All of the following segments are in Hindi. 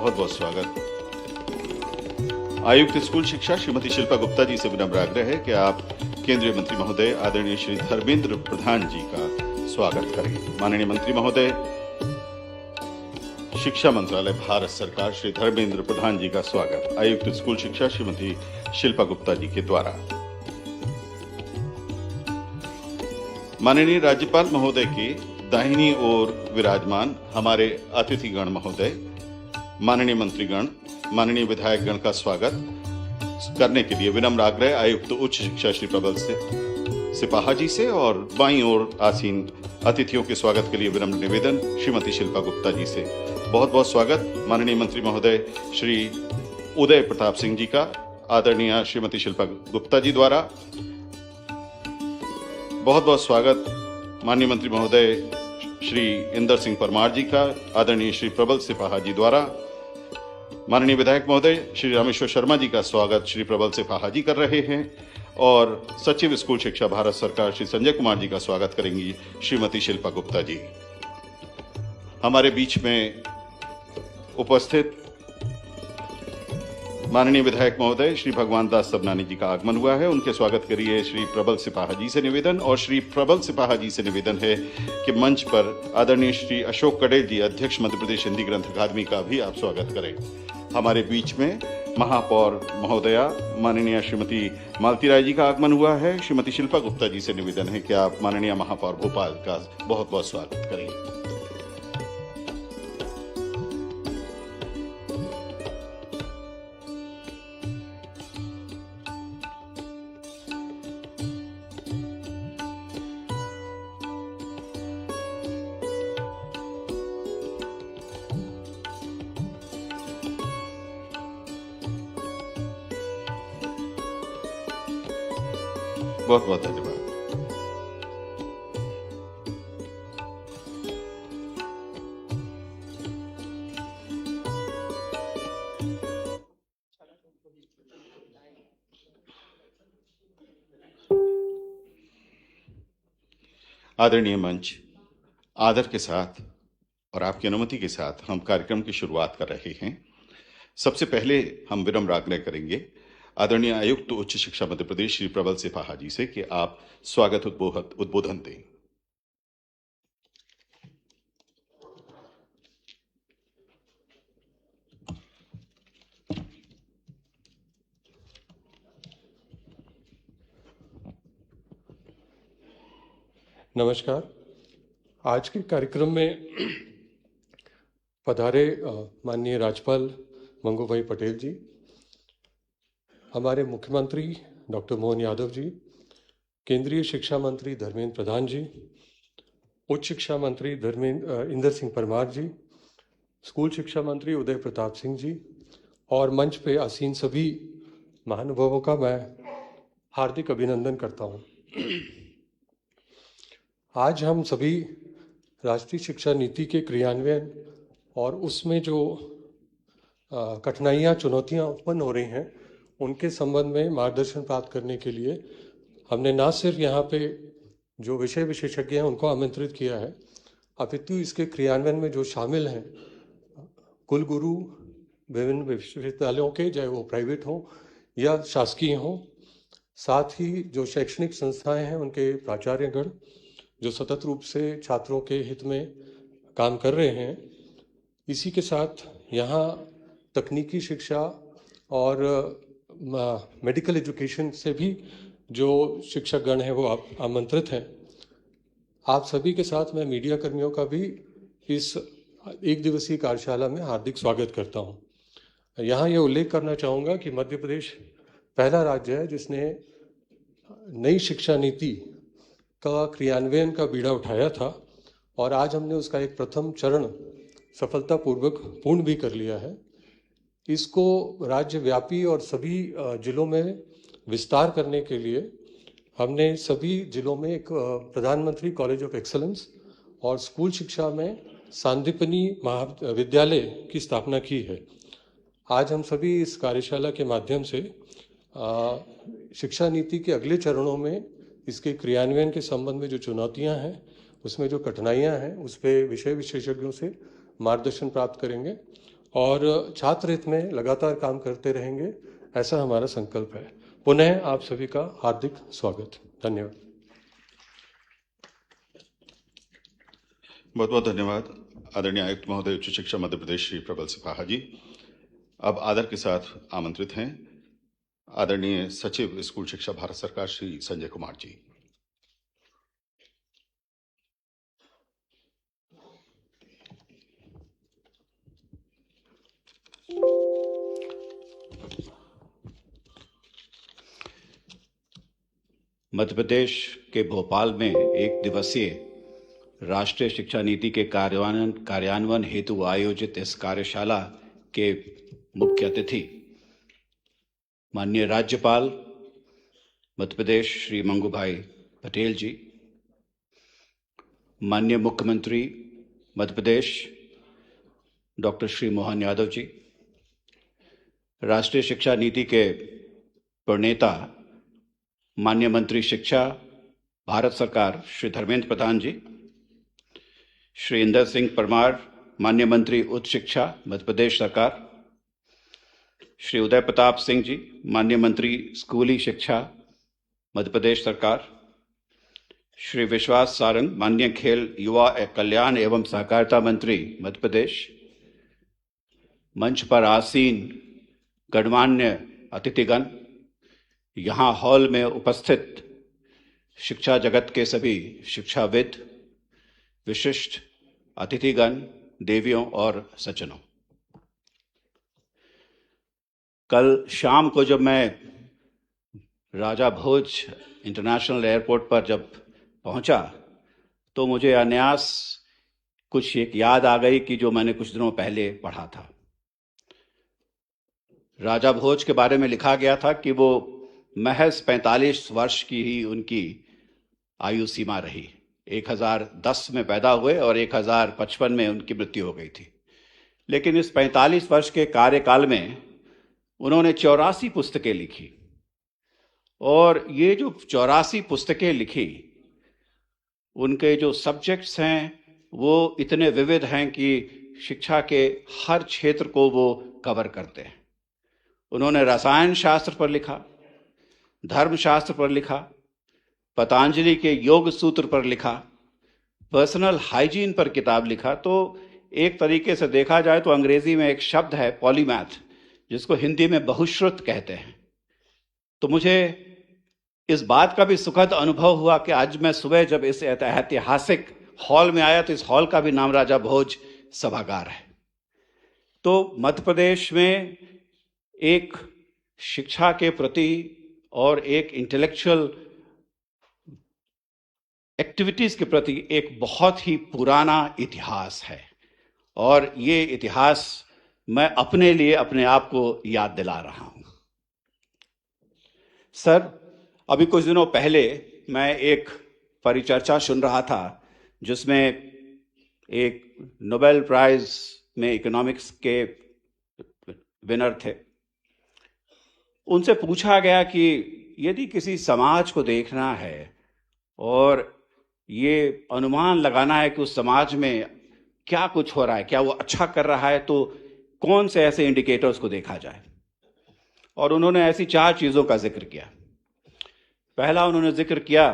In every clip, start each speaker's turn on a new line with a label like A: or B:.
A: बहुत बहुत स्वागत। आयुक्त स्कूल शिक्षा श्रीमती शिल्पा गुप्ता जी से विनम्र आग्रह है कि आप केंद्रीय मंत्री महोदय आदरणीय श्री धर्मेंद्र प्रधान जी का स्वागत करें। माननीय मंत्री महोदय, शिक्षा मंत्रालय भारत सरकार श्री धर्मेंद्र प्रधान जी का स्वागत आयुक्त स्कूल शिक्षा श्रीमती शिल्पा गुप्ता जी के द्वारा। माननीय राज्यपाल महोदय की दाहिनी ओर विराजमान हमारे अतिथिगण महोदय, माननीय मंत्रीगण, माननीय विधायकगण का स्वागत करने के लिए विनम्र आग्रह आयुक्त उच्च शिक्षा श्री प्रबल सिपाहा जी से और बाईं ओर आसीन अतिथियों के स्वागत के लिए विनम्र निवेदन श्रीमती शिल्पा गुप्ता जी से। बहुत बहुत स्वागत माननीय मंत्री महोदय श्री उदय प्रताप सिंह जी का आदरणीय श्रीमती शिल्पा गुप्ता जी द्वारा। बहुत बहुत स्वागत माननीय मंत्री महोदय श्री इंदर सिंह परमार जी का आदरणीय श्री प्रबल सिपाहा जी द्वारा। माननीय विधायक महोदय श्री रामेश्वर शर्मा जी का स्वागत श्री प्रबल सिपाहा जी कर रहे हैं और सचिव स्कूल शिक्षा भारत सरकार श्री संजय कुमार जी का स्वागत करेंगी श्रीमती शिल्पा गुप्ता जी। हमारे बीच में उपस्थित माननीय विधायक महोदय श्री भगवान दास सबनानी जी का आगमन हुआ है, उनके स्वागत के लिए श्री प्रबल सिपाहा जी से निवेदन और श्री प्रबल सिपाहा जी से निवेदन है कि मंच पर आदरणीय श्री अशोक कडेल जी अध्यक्ष मध्य प्रदेश हिंदी ग्रंथ अकादमी का भी आप स्वागत करें। हमारे बीच में महापौर महोदया माननीय श्रीमती मालती राय जी का आगमन हुआ है। श्रीमती शिल्पा गुप्ता जी से निवेदन है कि आप माननीय महापौर भोपाल का बहुत बहुत स्वागत करें। बहुत बहुत धन्यवाद। आदरणीय मंच, आदर के साथ और आपकी अनुमति के साथ हम कार्यक्रम की शुरुआत कर रहे हैं। सबसे पहले हम विनम्र आग्रह करेंगे आदरणीय आयुक्त उच्च शिक्षा मध्य प्रदेश श्री प्रबल सिपाहा जी से कि आप स्वागत उद्बोधन दें।
B: नमस्कार। आज के कार्यक्रम में पधारे माननीय राज्यपाल मंगू भाई पटेल जी, हमारे मुख्यमंत्री डॉक्टर मोहन यादव जी, केंद्रीय शिक्षा मंत्री धर्मेंद्र प्रधान जी, उच्च शिक्षा मंत्री इंदर सिंह परमार जी, स्कूल शिक्षा मंत्री उदय प्रताप सिंह जी और मंच पे आसीन सभी महानुभावों का मैं हार्दिक अभिनंदन करता हूँ। आज हम सभी राष्ट्रीय शिक्षा नीति के क्रियान्वयन और उसमें जो कठिनाइयाँ चुनौतियाँ उत्पन्न हो रही हैं उनके संबंध में मार्गदर्शन प्राप्त करने के लिए हमने न सिर्फ यहाँ पे जो विषय विशेषज्ञ हैं उनको आमंत्रित किया है, अपितु इसके क्रियान्वयन में जो शामिल हैं कुल गुरु विभिन्न विश्वविद्यालयों के, चाहे वो प्राइवेट हों या शासकीय हों, साथ ही जो शैक्षणिक संस्थाएं हैं उनके प्राचार्यगण जो सतत रूप से छात्रों के हित में काम कर रहे हैं। इसी के साथ यहाँ तकनीकी शिक्षा और मेडिकल एजुकेशन से भी जो शिक्षकगण हैं वो आप आमंत्रित हैं। आप सभी के साथ मैं मीडिया कर्मियों का भी इस एक दिवसीय कार्यशाला में हार्दिक स्वागत करता हूँ। यहाँ ये उल्लेख करना चाहूँगा कि मध्य प्रदेश पहला राज्य है जिसने नई शिक्षा नीति का क्रियान्वयन का बीड़ा उठाया था और आज हमने उसका एक प्रथम चरण सफलतापूर्वक पूर्ण भी कर लिया है। इसको राज्यव्यापी और सभी जिलों में विस्तार करने के लिए हमने सभी जिलों में एक प्रधानमंत्री कॉलेज ऑफ एक्सलेंस और स्कूल शिक्षा में सांदीपनि महाविद्यालय की स्थापना की है। आज हम सभी इस कार्यशाला के माध्यम से शिक्षा नीति के अगले चरणों में इसके क्रियान्वयन के संबंध में जो चुनौतियां हैं, उसमें जो कठिनाइयां हैं, उस पर विषय विशेषज्ञों से मार्गदर्शन प्राप्त करेंगे और छात्र हित में लगातार काम करते रहेंगे, ऐसा हमारा संकल्प है। पुनः आप सभी का हार्दिक स्वागत। धन्यवाद।
A: बहुत बहुत धन्यवाद आदरणीय आयुक्त महोदय उच्च शिक्षा मध्य प्रदेश श्री प्रबल सिपाहा जी। अब आदर के साथ आमंत्रित हैं आदरणीय सचिव स्कूल शिक्षा भारत सरकार श्री संजय कुमार जी।
C: मध्य प्रदेश के भोपाल में एक दिवसीय राष्ट्रीय शिक्षा नीति के कार्यान्वयन हेतु आयोजित इस कार्यशाला के मुख्य अतिथि माननीय राज्यपाल मध्य प्रदेश श्री मंगू भाई पटेल जी, माननीय मुख्यमंत्री मध्य प्रदेश डॉक्टर श्री मोहन यादव जी, राष्ट्रीय शिक्षा नीति के प्रणेता माननीय मंत्री शिक्षा भारत सरकार श्री धर्मेंद्र प्रधान जी, श्री इंदर सिंह परमार माननीय मंत्री उच्च शिक्षा मध्य प्रदेश सरकार, श्री उदय प्रताप सिंह जी माननीय मंत्री स्कूली शिक्षा मध्य प्रदेश सरकार, श्री विश्वास सारंग माननीय खेल युवा कल्याण एवं सहकारिता मंत्री मध्य प्रदेश, मंच पर आसीन गणमान्य अतिथिगण, यहाँ हॉल में उपस्थित शिक्षा जगत के सभी शिक्षाविद, विशिष्ट अतिथिगण, देवियों और सज्जनों, कल शाम को जब मैं राजा भोज इंटरनेशनल एयरपोर्ट पर जब पहुंचा तो मुझे अनायास कुछ एक याद आ गई कि जो मैंने कुछ दिनों पहले पढ़ा था। राजा भोज के बारे में लिखा गया था कि वो महज 45 वर्ष की ही उनकी आयु सीमा रही। 1010 में पैदा हुए और 1055 में उनकी मृत्यु हो गई थी। लेकिन इस 45 वर्ष के कार्यकाल में उन्होंने 84 पुस्तकें लिखी और ये जो 84 पुस्तकें लिखी, उनके जो सब्जेक्ट्स हैं वो इतने विविध हैं कि शिक्षा के हर क्षेत्र को वो कवर करते हैं। उन्होंने रसायन शास्त्र पर लिखा, धर्मशास्त्र पर लिखा, पतंजलि के योग सूत्र पर लिखा, पर्सनल हाइजीन पर किताब लिखा। तो एक तरीके से देखा जाए तो अंग्रेजी में एक शब्द है पॉलीमैथ, जिसको हिंदी में बहुश्रुत कहते हैं। तो मुझे इस बात का भी सुखद अनुभव हुआ कि आज मैं सुबह जब इस ऐतिहासिक हॉल में आया तो इस हॉल का भी नाम राजा भोज सभागार है। तो मध्य प्रदेश में एक शिक्षा के प्रति और एक इंटेलेक्चुअल एक्टिविटीज के प्रति एक बहुत ही पुराना इतिहास है और ये इतिहास मैं अपने लिए अपने आप को याद दिला रहा हूं। सर, अभी कुछ दिनों पहले मैं एक परिचर्चा सुन रहा था जिसमें एक नोबेल प्राइज में इकोनॉमिक्स के विनर थे। उनसे पूछा गया कि यदि किसी समाज को देखना है और ये अनुमान लगाना है कि उस समाज में क्या कुछ हो रहा है, क्या वो अच्छा कर रहा है, तो कौन से ऐसे इंडिकेटर्स को देखा जाए। और उन्होंने ऐसी 4 चीज़ों का जिक्र किया। पहला उन्होंने जिक्र किया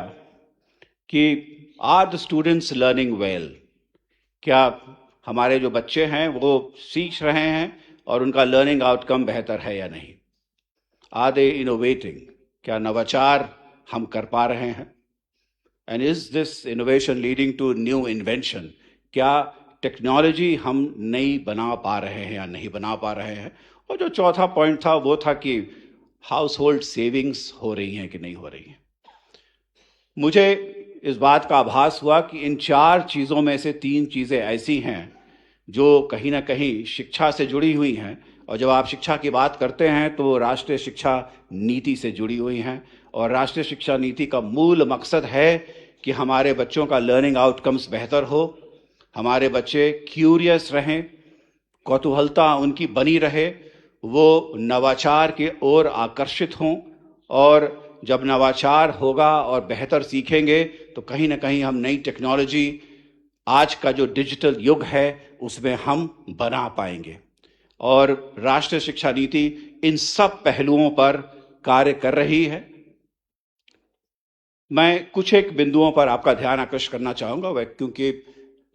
C: कि are the students learning well, क्या हमारे जो बच्चे हैं वो सीख रहे हैं और उनका लर्निंग आउटकम बेहतर है या नहीं। आर दे इनोवेटिंग, क्या नवाचार हम कर पा रहे हैं। And is this innovation leading to new invention, क्या टेक्नोलॉजी हम नई बना पा रहे हैं या नहीं बना पा रहे हैं। और जो चौथा पॉइंट था वो था कि हाउस होल्ड सेविंग्स हो रही हैं कि नहीं हो रही हैं। मुझे इस बात का आभास हुआ कि इन 4 चीज़ों में से 3 चीज़ें ऐसी हैं जो कहीं ना कहीं शिक्षा से जुड़ी हुई हैं। और जब आप शिक्षा की बात करते हैं तो राष्ट्रीय शिक्षा नीति से जुड़ी हुई हैं। और राष्ट्रीय शिक्षा नीति का मूल मकसद है कि हमारे बच्चों का लर्निंग आउटकम्स बेहतर हो, हमारे बच्चे क्यूरियस रहें, कौतूहलता उनकी बनी रहे, वो नवाचार की ओर आकर्षित हों। और जब नवाचार होगा और बेहतर सीखेंगे तो कहीं ना कहीं हम नई टेक्नोलॉजी, आज का जो डिजिटल युग है, उसमें हम बना पाएंगे। और राष्ट्रीय शिक्षा नीति इन सब पहलुओं पर कार्य कर रही है। मैं कुछ एक बिंदुओं पर आपका ध्यान आकर्षित करना चाहूँगा, क्योंकि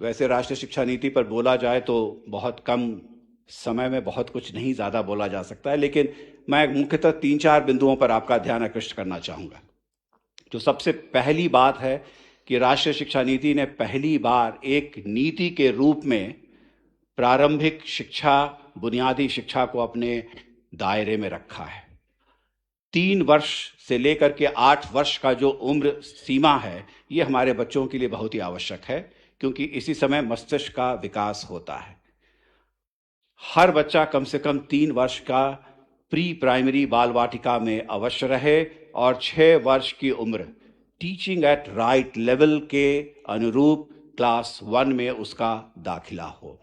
C: वैसे राष्ट्रीय शिक्षा नीति पर बोला जाए तो बहुत कम समय में बहुत कुछ नहीं ज़्यादा बोला जा सकता है, लेकिन मैं मुख्यतः 3-4 बिंदुओं पर आपका ध्यान आकर्षित करना चाहूँगा। जो सबसे पहली बात है कि राष्ट्रीय शिक्षा नीति ने पहली बार एक नीति के रूप में प्रारंभिक शिक्षा, बुनियादी शिक्षा को अपने दायरे में रखा है। 3 वर्ष से लेकर के 8 वर्ष का जो उम्र सीमा है, ये हमारे बच्चों के लिए बहुत ही आवश्यक है, क्योंकि इसी समय मस्तिष्क का विकास होता है। हर बच्चा कम से कम 3 वर्ष का प्री प्राइमरी बाल वाटिका में अवश्य रहे और 6 वर्ष की उम्र टीचिंग एट राइट लेवल के अनुरूप क्लास 1 में उसका दाखिला हो।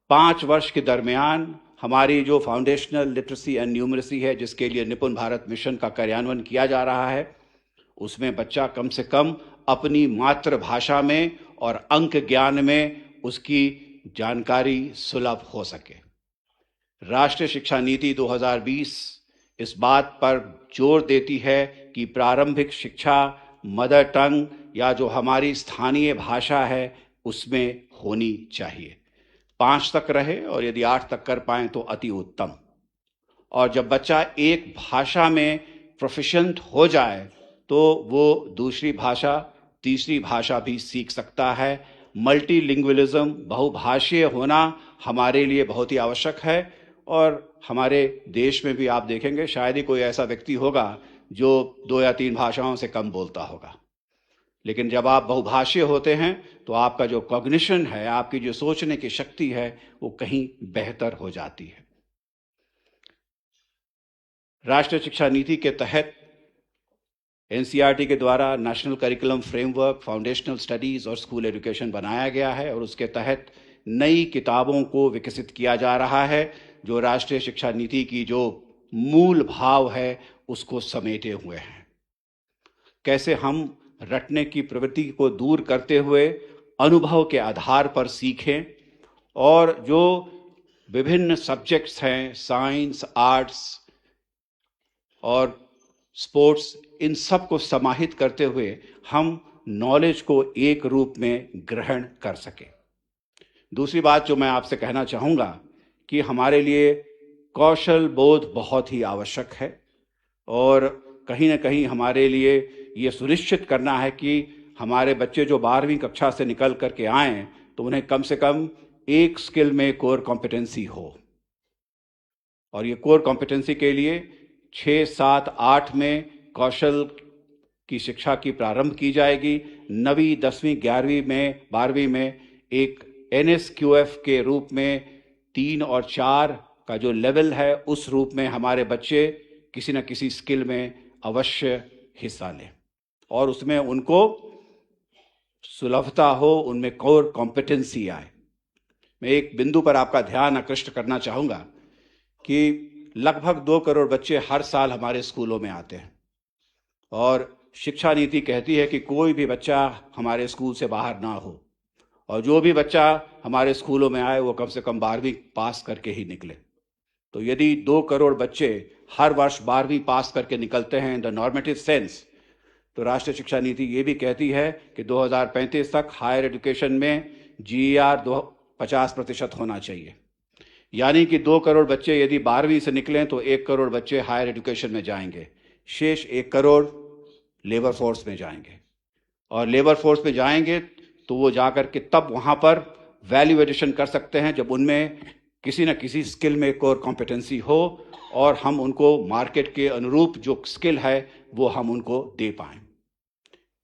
C: 5 वर्ष के दरमियान हमारी जो फाउंडेशनल लिटरेसी एंड न्यूमरेसी है, जिसके लिए निपुण भारत मिशन का कार्यान्वयन किया जा रहा है, उसमें बच्चा कम से कम अपनी मातृभाषा में और अंक ज्ञान में उसकी जानकारी सुलभ हो सके। राष्ट्रीय शिक्षा नीति 2020 इस बात पर जोर देती है कि प्रारंभिक शिक्षा मदर टंग या जो हमारी स्थानीय भाषा है उसमें होनी चाहिए। 5 तक रहे और यदि 8 तक कर पाएं तो अति उत्तम। और जब बच्चा एक भाषा में प्रोफिशिएंट हो जाए तो वो दूसरी भाषा, तीसरी भाषा भी सीख सकता है। मल्टीलिंगुअलिज्म, बहुभाषीय होना हमारे लिए बहुत ही आवश्यक है। और हमारे देश में भी आप देखेंगे शायद ही कोई ऐसा व्यक्ति होगा जो 2 या 3 भाषाओं से कम बोलता होगा, लेकिन जब आप बहुभाषीय होते हैं तो आपका जो कॉग्निशन है, आपकी जो सोचने की शक्ति है, वो कहीं बेहतर हो जाती है। राष्ट्रीय शिक्षा नीति के तहत एनसीईआरटी के द्वारा national curriculum framework, foundational studies और स्कूल एजुकेशन बनाया गया है और उसके तहत नई किताबों को विकसित किया जा रहा है, जो राष्ट्रीय शिक्षा नीति की जो मूल भाव है उसको समेटे हुए हैं। कैसे हम रटने की प्रवृत्ति को दूर करते हुए अनुभव के आधार पर सीखें और जो विभिन्न सब्जेक्ट्स हैं, साइंस, आर्ट्स और स्पोर्ट्स, इन सब को समाहित करते हुए हम नॉलेज को एक रूप में ग्रहण कर सकें। दूसरी बात जो मैं आपसे कहना चाहूँगा कि हमारे लिए कौशल बोध बहुत ही आवश्यक है और कहीं ना कहीं हमारे लिए ये सुनिश्चित करना है कि हमारे बच्चे जो 12वीं कक्षा से निकल करके आएँ तो उन्हें कम से कम एक स्किल में कोर कॉम्पिटेंसी हो। और ये कोर कॉम्पिटेंसी के लिए 6, 7, 8 में कौशल की शिक्षा की प्रारंभ की जाएगी। 9वीं, 10वीं, 11वीं में, 12वीं में एक NSQF के रूप में 3 और 4 का जो लेवल है उस रूप में हमारे बच्चे किसी न किसी स्किल में अवश्य हिस्सा लें और उसमें उनको सुलभता हो, उनमें कोर कॉम्पिटेंसी आए। मैं एक बिंदु पर आपका ध्यान आकृष्ट करना चाहूँगा कि लगभग 2 करोड़ बच्चे हर साल हमारे स्कूलों में आते हैं और शिक्षा नीति कहती है कि कोई भी बच्चा हमारे स्कूल से बाहर ना हो और जो भी बच्चा हमारे स्कूलों में आए वो कम से कम 12वीं पास करके ही निकले। तो यदि 2 करोड़ बच्चे हर वर्ष 12वीं पास करके निकलते हैं इन द नॉर्मेटिव सेंस, तो राष्ट्रीय शिक्षा नीति ये भी कहती है कि 2035 तक हायर एजुकेशन में GER 50% होना चाहिए। यानी कि 2 करोड़ बच्चे यदि 12वीं से निकलें तो 1 करोड़ बच्चे हायर एजुकेशन में जाएंगे, शेष 1 करोड़ लेबर फोर्स में जाएंगे और लेबर फोर्स में जाएंगे तो वो जाकर के तब वहाँ पर वैल्यू एडिशन कर सकते हैं जब उनमें किसी न किसी स्किल में कोर कॉम्पिटेंसी हो और हम उनको मार्केट के अनुरूप जो स्किल है वो हम उनको दे पाएं।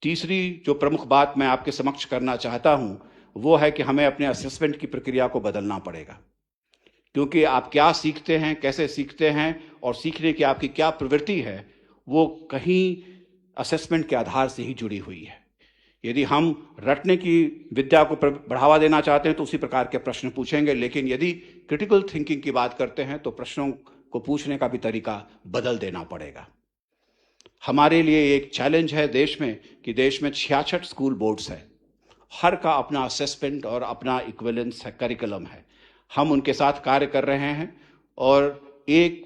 C: तीसरी जो प्रमुख बात मैं आपके समक्ष करना चाहता हूँ वो है कि हमें अपने असेसमेंट की प्रक्रिया को बदलना पड़ेगा, क्योंकि आप क्या सीखते हैं, कैसे सीखते हैं और सीखने की आपकी क्या प्रवृत्ति है वो कहीं असेसमेंट के आधार से ही जुड़ी हुई है। यदि हम रटने की विद्या को बढ़ावा देना चाहते हैं तो उसी प्रकार के प्रश्न पूछेंगे, लेकिन यदि क्रिटिकल थिंकिंग की बात करते हैं तो प्रश्नों को पूछने का भी तरीका बदल देना पड़ेगा। हमारे लिए एक चैलेंज है देश में कि देश में 66 स्कूल बोर्ड्स है, हर का अपना असेसमेंट और अपना इक्विवेलेंस है, करिकुलम है। हम उनके साथ कार्य कर रहे हैं और एक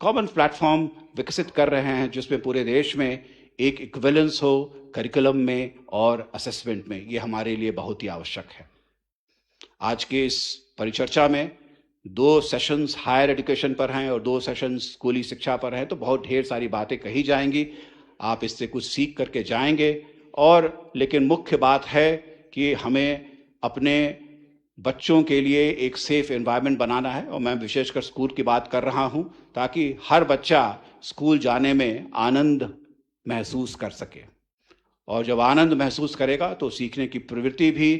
C: कॉमन प्लेटफॉर्म विकसित कर रहे हैं जिसमें पूरे देश में एक इक्विवेलेंस हो करिकुलम में और असेसमेंट में। ये हमारे लिए बहुत ही आवश्यक है। आज के इस परिचर्चा में 2 सेशंस हायर एजुकेशन पर हैं और 2 सेशंस स्कूली शिक्षा पर हैं, तो बहुत ढेर सारी बातें कही जाएंगी। आप इससे कुछ सीख करके जाएंगे। और लेकिन मुख्य बात है कि हमें अपने बच्चों के लिए एक सेफ एनवायरनमेंट बनाना है और मैं विशेषकर स्कूल की बात कर रहा हूं ताकि हर बच्चा स्कूल जाने में आनंद महसूस कर सके। और जब आनंद महसूस करेगा तो सीखने की प्रवृत्ति भी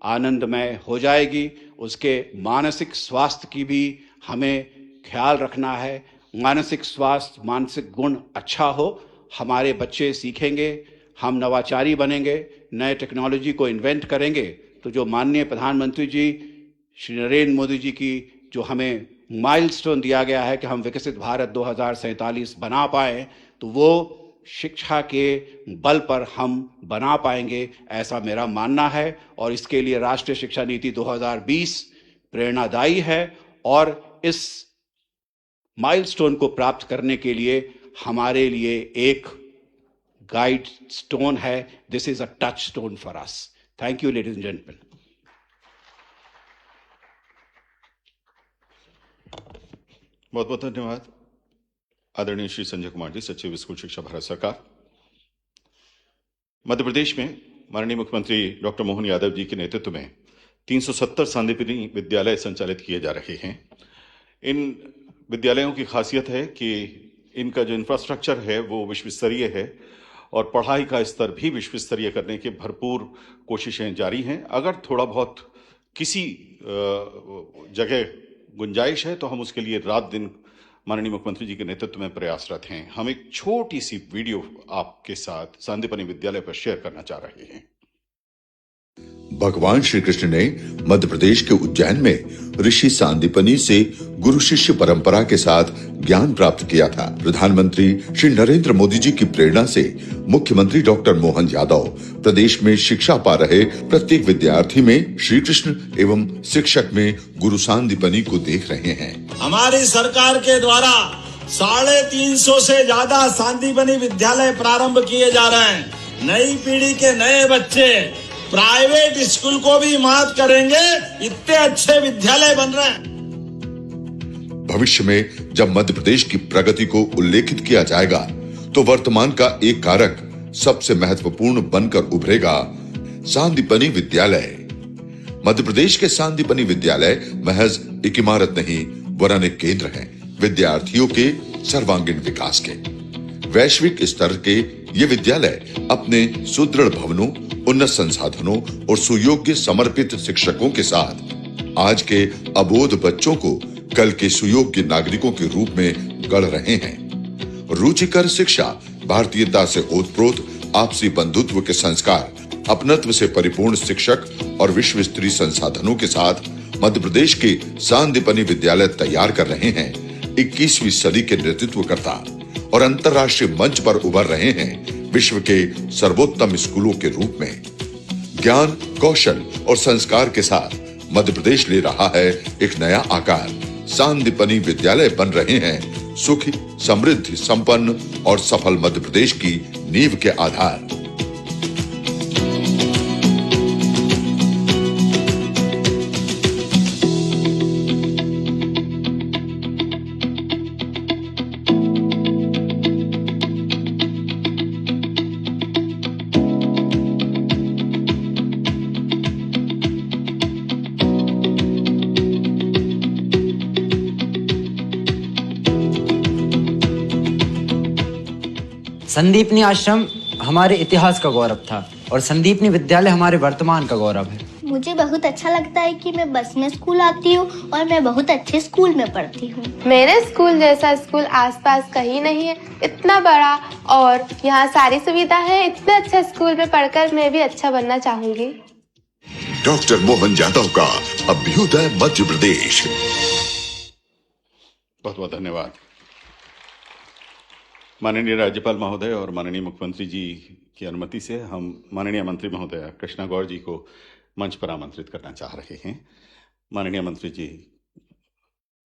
C: आनंदमय हो जाएगी। उसके मानसिक स्वास्थ्य की भी हमें ख्याल रखना है। मानसिक स्वास्थ्य, मानसिक गुण अच्छा हो, हमारे बच्चे सीखेंगे, हम नवाचारी बनेंगे, नए टेक्नोलॉजी को इन्वेंट करेंगे। तो जो माननीय प्रधानमंत्री जी श्री नरेंद्र मोदी जी की जो हमें माइलस्टोन दिया गया है कि हम विकसित भारत 2047 बना पाएं, तो वो शिक्षा के बल पर हम बना पाएंगे, ऐसा मेरा मानना है। और इसके लिए राष्ट्रीय शिक्षा नीति 2020 प्रेरणादायी है और इस माइलस्टोन को प्राप्त करने के लिए हमारे लिए एक गाइड स्टोन है। This is a touch stone for us. Thank you ladies and gentleman.
A: बहुत बहुत धन्यवाद आदरणीय श्री संजय कुमार जी, सचिव स्कूल शिक्षा भारत सरकार। मध्य प्रदेश में माननीय मुख्यमंत्री डॉक्टर मोहन यादव जी के नेतृत्व में 370 सांदीपनी विद्यालय संचालित किए जा रहे हैं। इन विद्यालयों की खासियत है कि इनका जो इंफ्रास्ट्रक्चर है वो विश्व स्तरीय है और पढ़ाई का स्तर भी विश्व स्तरीय करने की भरपूर कोशिशें जारी हैं। अगर थोड़ा बहुत किसी जगह गुंजाइश है तो हम उसके लिए रात दिन माननीय मुख्यमंत्री जी के नेतृत्व में प्रयासरत हैं। हम एक छोटी सी वीडियो आपके साथ सांदीपनी विद्यालय पर शेयर करना चाह रहे हैं।
D: भगवान श्री कृष्ण ने मध्य प्रदेश के उज्जैन में ऋषि सांदीपनी से गुरु शिष्य परंपरा के साथ ज्ञान प्राप्त किया था। प्रधानमंत्री श्री नरेंद्र मोदी जी की प्रेरणा से मुख्यमंत्री डॉक्टर मोहन यादव प्रदेश में शिक्षा पा रहे प्रत्येक विद्यार्थी में श्री कृष्ण एवं शिक्षक में गुरु सांदीपनी को देख रहे हैं।
E: हमारी सरकार के द्वारा 350 से ज्यादा सांदीपनी विद्यालय प्रारंभ किए जा रहे हैं। नई पीढ़ी के नए बच्चे प्राइवेट स्कूल को भी मात करेंगे, इतने अच्छे विद्यालय बन रहे हैं।
D: भविष्य में जब मध्य प्रदेश की प्रगति को उल्लेखित किया जाएगा तो वर्तमान का एक कारक सबसे महत्वपूर्ण बनकर उभरेगा सांदीपनी विद्यालय। मध्य प्रदेश के सांदीपनी विद्यालय महज एक इमारत नहीं वरन एक केंद्र है विद्यार्थियों के सर्वांगीण विकास के। वैश्विक स्तर के ये विद्यालय अपने सुदृढ़ भवनों, उन्नत संसाधनों और सुयोग्य समर्पित शिक्षकों के साथ आज के अबोध बच्चों को कल के सुयोग्य नागरिकों के रूप में गढ़ रहे हैं। रुचिकर शिक्षा, भारतीयता से ओतप्रोत आपसी बंधुत्व के संस्कार, अपनत्व से परिपूर्ण शिक्षक और विश्व स्तरीय संसाधनों के साथ मध्य प्रदेश के सांदीपनी विद्यालय तैयार कर रहे हैं 21वीं सदी के नेतृत्वकर्ता और अंतर्राष्ट्रीय मंच पर उभर रहे हैं विश्व के सर्वोत्तम स्कूलों के रूप में। ज्ञान, कौशल और संस्कार के साथ मध्य प्रदेश ले रहा है एक नया आकार। सांदीपनी विद्यालय बन रहे हैं सुखी, समृद्धि, संपन्न और सफल मध्य प्रदेश की नींव के आधार।
F: संदीपनी आश्रम हमारे इतिहास का गौरव था और संदीपनी विद्यालय हमारे वर्तमान का गौरव है।
G: मुझे बहुत अच्छा लगता है कि मैं बस में स्कूल आती हूँ और मैं बहुत अच्छे स्कूल में पढ़ती हूँ।
H: मेरे स्कूल जैसा स्कूल आसपास कहीं नहीं है, इतना बड़ा और यहाँ सारी सुविधा है। इतने अच्छे स्कूल में पढ़कर मैं भी अच्छा बनना चाहूंगी।
D: डॉक्टर मोहन यादव का अभ्युदय मध्य प्रदेश।
A: बहुत बहुत धन्यवाद माननीय राज्यपाल महोदय और माननीय मुख्यमंत्री जी की अनुमति से हम माननीय मंत्री महोदय कृष्णा गौर जी को मंच पर आमंत्रित करना चाह रहे हैं। माननीय मंत्री जी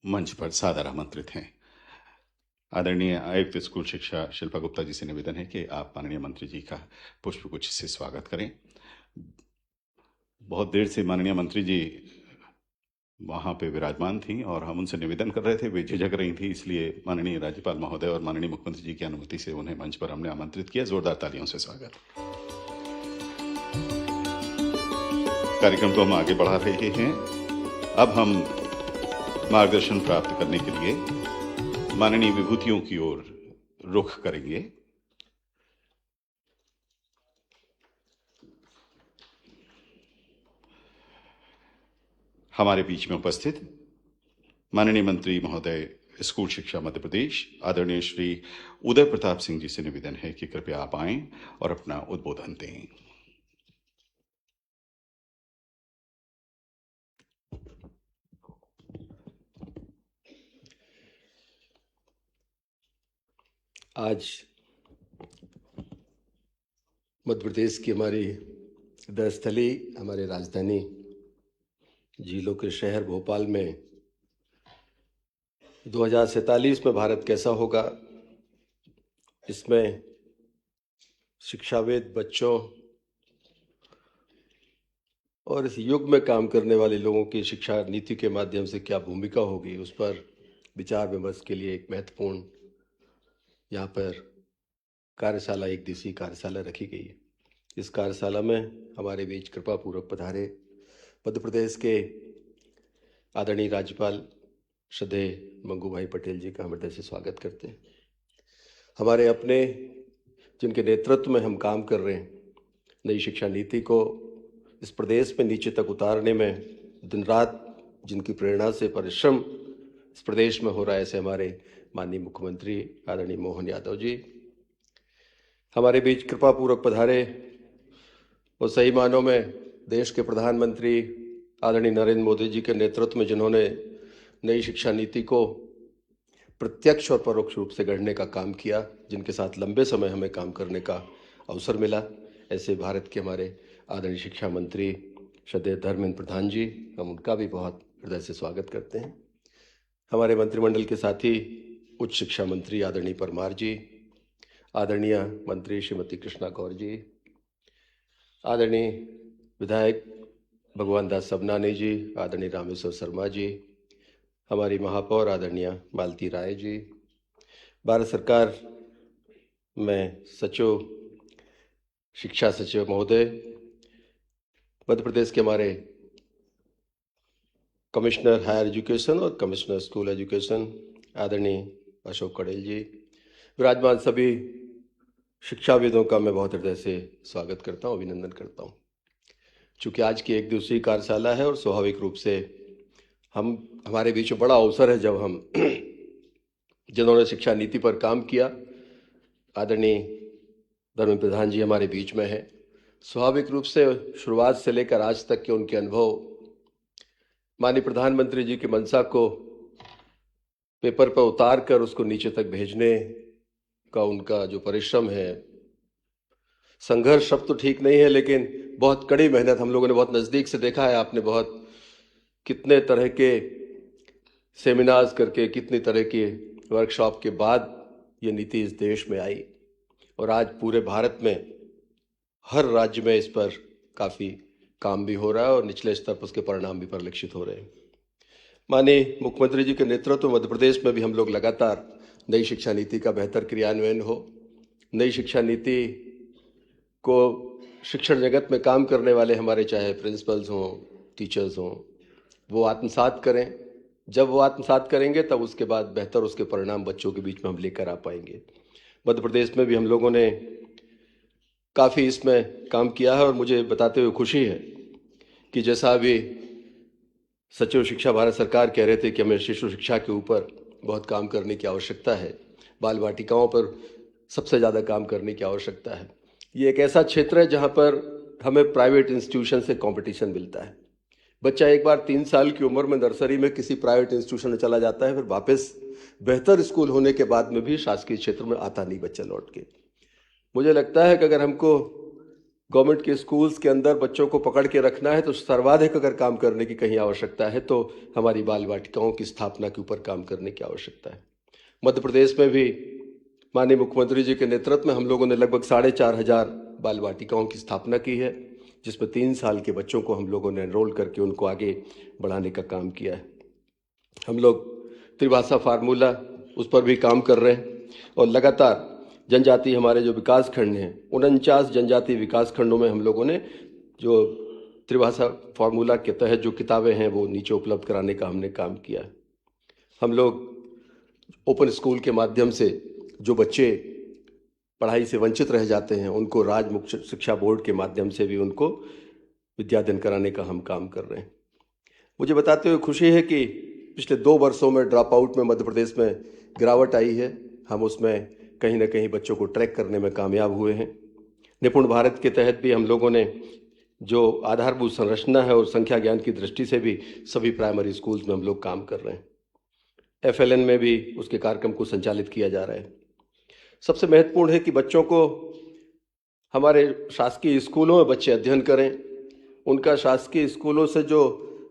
A: मंच पर सादर आमंत्रित हैं। आदरणीय आयुक्त स्कूल शिक्षा शिल्पा गुप्ता जी से निवेदन है कि आप माननीय मंत्री जी का पुष्पगुच्छ से स्वागत करें। बहुत देर से माननीय मंत्री जी वहां पे विराजमान थी और हम उनसे निवेदन कर रहे थे, वे झिझक रही थी, इसलिए माननीय राज्यपाल महोदय और माननीय मुख्यमंत्री जी की अनुमति से उन्हें मंच पर हमने आमंत्रित किया। जोरदार तालियों से स्वागत। कार्यक्रम को हम आगे बढ़ा रहे हैं। अब हम मार्गदर्शन प्राप्त करने के लिए माननीय विभूतियों की ओर रुख करेंगे। हमारे बीच में उपस्थित माननीय मंत्री महोदय स्कूल शिक्षा मध्य प्रदेश आदरणीय श्री उदय प्रताप सिंह जी से निवेदन है कि कृपया आप आएं और अपना उद्बोधन दें।
I: आज मध्य प्रदेश की हमारी हृदय स्थली, हमारे राजधानी झीलों के शहर भोपाल में 2047 में भारत कैसा होगा, इसमें शिक्षाविद बच्चों और इस युग में काम करने वाले लोगों की शिक्षा नीति के माध्यम से क्या भूमिका होगी, उस पर विचार विमर्श के लिए एक महत्वपूर्ण यहाँ पर कार्यशाला, एक दिवसीय कार्यशाला रखी गई है। इस कार्यशाला में हमारे बीच कृपा पूर्वक पधारे मध्य प्रदेश के आदरणीय राज्यपाल श्रद्धेय मंगू भाई पटेल जी का हृदय से स्वागत करते हैं। हमारे अपने जिनके नेतृत्व में हम काम कर रहे हैं, नई शिक्षा नीति को इस प्रदेश में नीचे तक उतारने में दिन रात जिनकी प्रेरणा से परिश्रम इस प्रदेश में हो रहा है, ऐसे हमारे माननीय मुख्यमंत्री आदरणीय मोहन यादव जी हमारे बीच कृपा पूर्वक पधारे और सही मानों में देश के प्रधानमंत्री आदरणीय नरेंद्र मोदी जी के नेतृत्व में जिन्होंने नई शिक्षा नीति को प्रत्यक्ष और परोक्ष रूप से गढ़ने का काम किया, जिनके साथ लंबे समय हमें काम करने का अवसर मिला, ऐसे भारत के हमारे आदरणीय शिक्षा मंत्री श्रद्धेय धर्मेंद्र प्रधान जी, हम उनका भी बहुत हृदय से स्वागत करते हैं। हमारे मंत्रिमंडल के साथी उच्च शिक्षा मंत्री आदरणीय परमार जी, आदरणीय मंत्री श्रीमती कृष्णा गौर जी, आदरणीय विधायक भगवान दास सबनानी जी, आदरणीय रामेश्वर शर्मा जी, हमारी महापौर आदरणीय मालती राय जी, भारत सरकार में सचिव शिक्षा सचिव महोदय, मध्य प्रदेश के हमारे कमिश्नर हायर एजुकेशन और कमिश्नर स्कूल एजुकेशन आदरणीय अशोक कड़ेल जी, विराजमान सभी शिक्षाविदों का मैं बहुत हृदय से स्वागत करता हूँ, अभिनंदन करता हूँ। चूँकि आज की एक दिवसीय कार्यशाला है और स्वाभाविक रूप से हमारे बीच बड़ा अवसर है जब हम जिन्होंने शिक्षा नीति पर काम किया, आदरणीय धर्मेंद्र प्रधान जी हमारे बीच में है। स्वाभाविक रूप से शुरुआत से लेकर आज तक के उनके अनुभव, माननीय प्रधानमंत्री जी की मंशा को पेपर पर उतार कर उसको नीचे तक भेजने का उनका जो परिश्रम है, संघर्ष शब्द तो ठीक नहीं है, लेकिन बहुत कड़ी मेहनत हम लोगों ने बहुत नज़दीक से देखा है। आपने बहुत कितने तरह के सेमिनार्स करके, कितनी तरह के वर्कशॉप के बाद ये नीति इस देश में आई और आज पूरे भारत में हर राज्य में इस पर काफ़ी काम भी हो रहा है और निचले स्तर पर उसके परिणाम भी परिलक्षित हो रहे हैं। माननीय मुख्यमंत्री जी के नेतृत्व में मध्य प्रदेश में भी हम लोग लगातार नई शिक्षा नीति का बेहतर क्रियान्वयन हो, नई शिक्षा नीति को शिक्षण जगत में काम करने वाले हमारे चाहे प्रिंसिपल्स हों, टीचर्स हों, वो आत्मसात करें। जब वो आत्मसात करेंगे तब उसके बाद बेहतर उसके परिणाम बच्चों के बीच में हम लेकर आ पाएंगे। मध्य प्रदेश में भी हम लोगों ने काफ़ी इसमें काम किया है और मुझे बताते हुए खुशी है कि जैसा अभी सचिव शिक्षा भारत सरकार कह रहे थे कि हमें शिशु शिक्षा के ऊपर बहुत काम करने की आवश्यकता है, बाल वाटिकाओं पर सबसे ज़्यादा काम करने की आवश्यकता है। ये एक ऐसा क्षेत्र है जहाँ पर हमें प्राइवेट इंस्टीट्यूशन से कंपटीशन मिलता है। बच्चा एक बार 3 साल की उम्र में नर्सरी में किसी प्राइवेट इंस्टीट्यूशन में चला जाता है, फिर वापस बेहतर स्कूल होने के बाद में भी शासकीय क्षेत्र में आता नहीं बच्चा लौट के। मुझे लगता है कि अगर हमको गवर्नमेंट के स्कूल्स के अंदर बच्चों को पकड़ के रखना है तो सर्वाधिक अगर काम करने की कहीं आवश्यकता है तो हमारी बाल वाटिकाओं की स्थापना के ऊपर काम करने की आवश्यकता है। मध्य प्रदेश में भी माननीय मुख्यमंत्री जी के नेतृत्व में हम लोगों ने लगभग 4,500 बाल वाटिकाओं की स्थापना की है, जिसमें 3 साल के बच्चों को हम लोगों ने एनरोल करके उनको आगे बढ़ाने का काम किया है। हम लोग त्रिभाषा फार्मूला उस पर भी काम कर रहे हैं और लगातार जनजाति हमारे जो विकास खंड हैं 49 जनजाति विकास खंडों में हम लोगों ने जो त्रिभाषा फार्मूला के तहत जो किताबें हैं वो नीचे उपलब्ध कराने का हमने काम किया है। हम लोग ओपन स्कूल के माध्यम से जो बच्चे पढ़ाई से वंचित रह जाते हैं उनको राज्य मुख्य शिक्षा बोर्ड के माध्यम से भी उनको विद्यादान कराने का हम काम कर रहे हैं। मुझे बताते हुए खुशी है कि पिछले 2 वर्षों में ड्रॉप आउट में मध्य प्रदेश में गिरावट आई है। हम उसमें कहीं ना कहीं बच्चों को ट्रैक करने में कामयाब हुए हैं। निपुण भारत के तहत भी हम लोगों ने जो आधारभूत संरचना है और संख्या ज्ञान की दृष्टि से भी सभी प्राइमरी स्कूल्स में हम लोग काम कर रहे हैं। FLN में भी उसके कार्यक्रम को संचालित किया जा रहा है। सबसे महत्वपूर्ण है कि बच्चों को हमारे शासकीय स्कूलों में बच्चे अध्ययन करें। उनका शासकीय स्कूलों से जो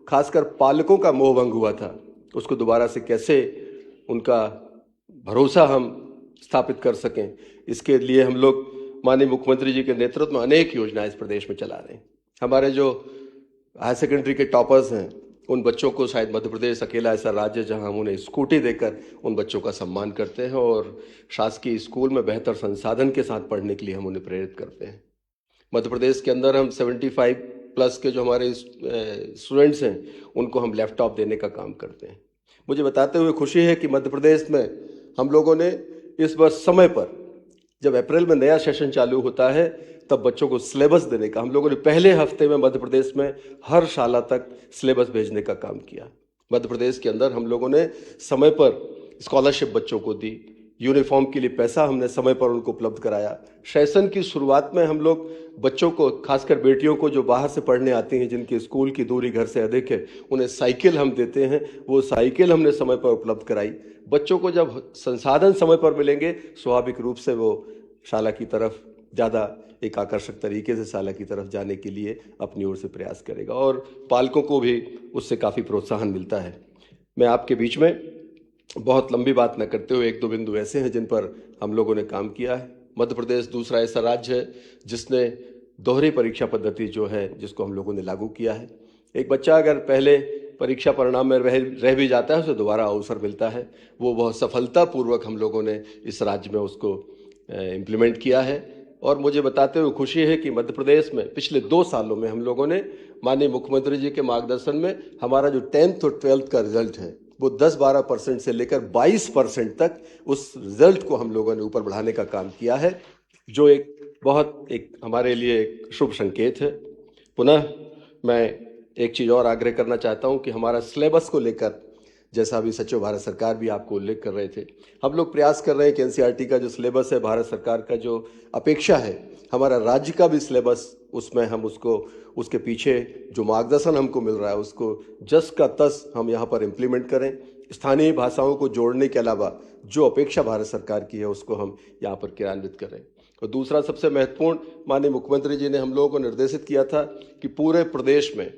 I: खासकर पालकों का मोह भंग हुआ था उसको दोबारा से कैसे उनका भरोसा हम स्थापित कर सकें, इसके लिए हम लोग माननीय मुख्यमंत्री जी के नेतृत्व में अनेक योजनाएं इस प्रदेश में चला रहे हैं। हमारे जो हायर सेकेंडरी के टॉपर्स हैं उन बच्चों को शायद मध्य प्रदेश अकेला ऐसा राज्य जहां हम उन्हें स्कूटी देकर उन बच्चों का सम्मान करते हैं और शासकीय स्कूल में बेहतर संसाधन के साथ पढ़ने के लिए हम उन्हें प्रेरित करते हैं। मध्य प्रदेश के अंदर हम 75+ के जो हमारे स्टूडेंट्स हैं उनको हम लैपटॉप देने का काम करते हैं। मुझे बताते हुए खुशी है कि मध्य प्रदेश में हम लोगों ने इस वर्ष समय पर जब अप्रैल में नया सेशन चालू होता है तब बच्चों को सिलेबस देने का हम लोगों ने पहले हफ्ते में मध्य प्रदेश में हर शाला तक सिलेबस भेजने का काम किया। मध्य प्रदेश के अंदर हम लोगों ने समय पर स्कॉलरशिप बच्चों को दी, यूनिफॉर्म के लिए पैसा हमने समय पर उनको उपलब्ध कराया। सेशन की शुरुआत में हम लोग बच्चों को, खासकर बेटियों को जो बाहर से पढ़ने आती हैं जिनकी स्कूल की दूरी घर से अधिक है, उन्हें साइकिल हम देते हैं। वो साइकिल हमने समय पर उपलब्ध कराई। बच्चों को जब संसाधन समय पर मिलेंगे स्वाभाविक रूप से वो शाला की तरफ ज़्यादा एक आकर्षक तरीके से शाला की तरफ जाने के लिए अपनी ओर से प्रयास करेगा और पालकों को भी उससे काफ़ी प्रोत्साहन मिलता है। मैं आपके बीच में बहुत लंबी बात न करते हुए 1-2 बिंदु ऐसे हैं जिन पर हम लोगों ने काम किया है। मध्य प्रदेश दूसरा ऐसा राज्य है जिसने दोहरी परीक्षा पद्धति जो है जिसको हम लोगों ने लागू किया है। एक बच्चा अगर पहले परीक्षा परिणाम में रह भी जाता है उसे दोबारा अवसर मिलता है। वो बहुत सफलतापूर्वक हम लोगों ने इस राज्य में उसको इम्प्लीमेंट किया है और मुझे बताते हुए खुशी है कि मध्य प्रदेश में पिछले 2 सालों में हम लोगों ने माननीय मुख्यमंत्री जी के मार्गदर्शन में हमारा जो 10th और 12th का रिजल्ट है वो 10-12% से लेकर 22% तक उस रिजल्ट को हम लोगों ने ऊपर बढ़ाने का काम किया है, जो एक हमारे लिए एक शुभ संकेत है। पुनः मैं एक चीज़ और आग्रह करना चाहता हूं कि हमारा सिलेबस को लेकर, जैसा अभी सचिव भारत सरकार भी आपको उल्लेख कर रहे थे, हम लोग प्रयास कर रहे हैं कि NCERT का जो सिलेबस है, भारत सरकार का जो अपेक्षा है, हमारा राज्य का भी सिलेबस उसमें हम उसको उसके पीछे जो मार्गदर्शन हमको मिल रहा है उसको जस का तस हम यहाँ पर इम्प्लीमेंट करें। स्थानीय भाषाओं को जोड़ने के अलावा जो अपेक्षा भारत सरकार की है उसको हम यहाँ पर क्रियान्वित करें। और दूसरा सबसे महत्वपूर्ण, माननीय मुख्यमंत्री जी ने हम लोगों को निर्देशित किया था कि पूरे प्रदेश में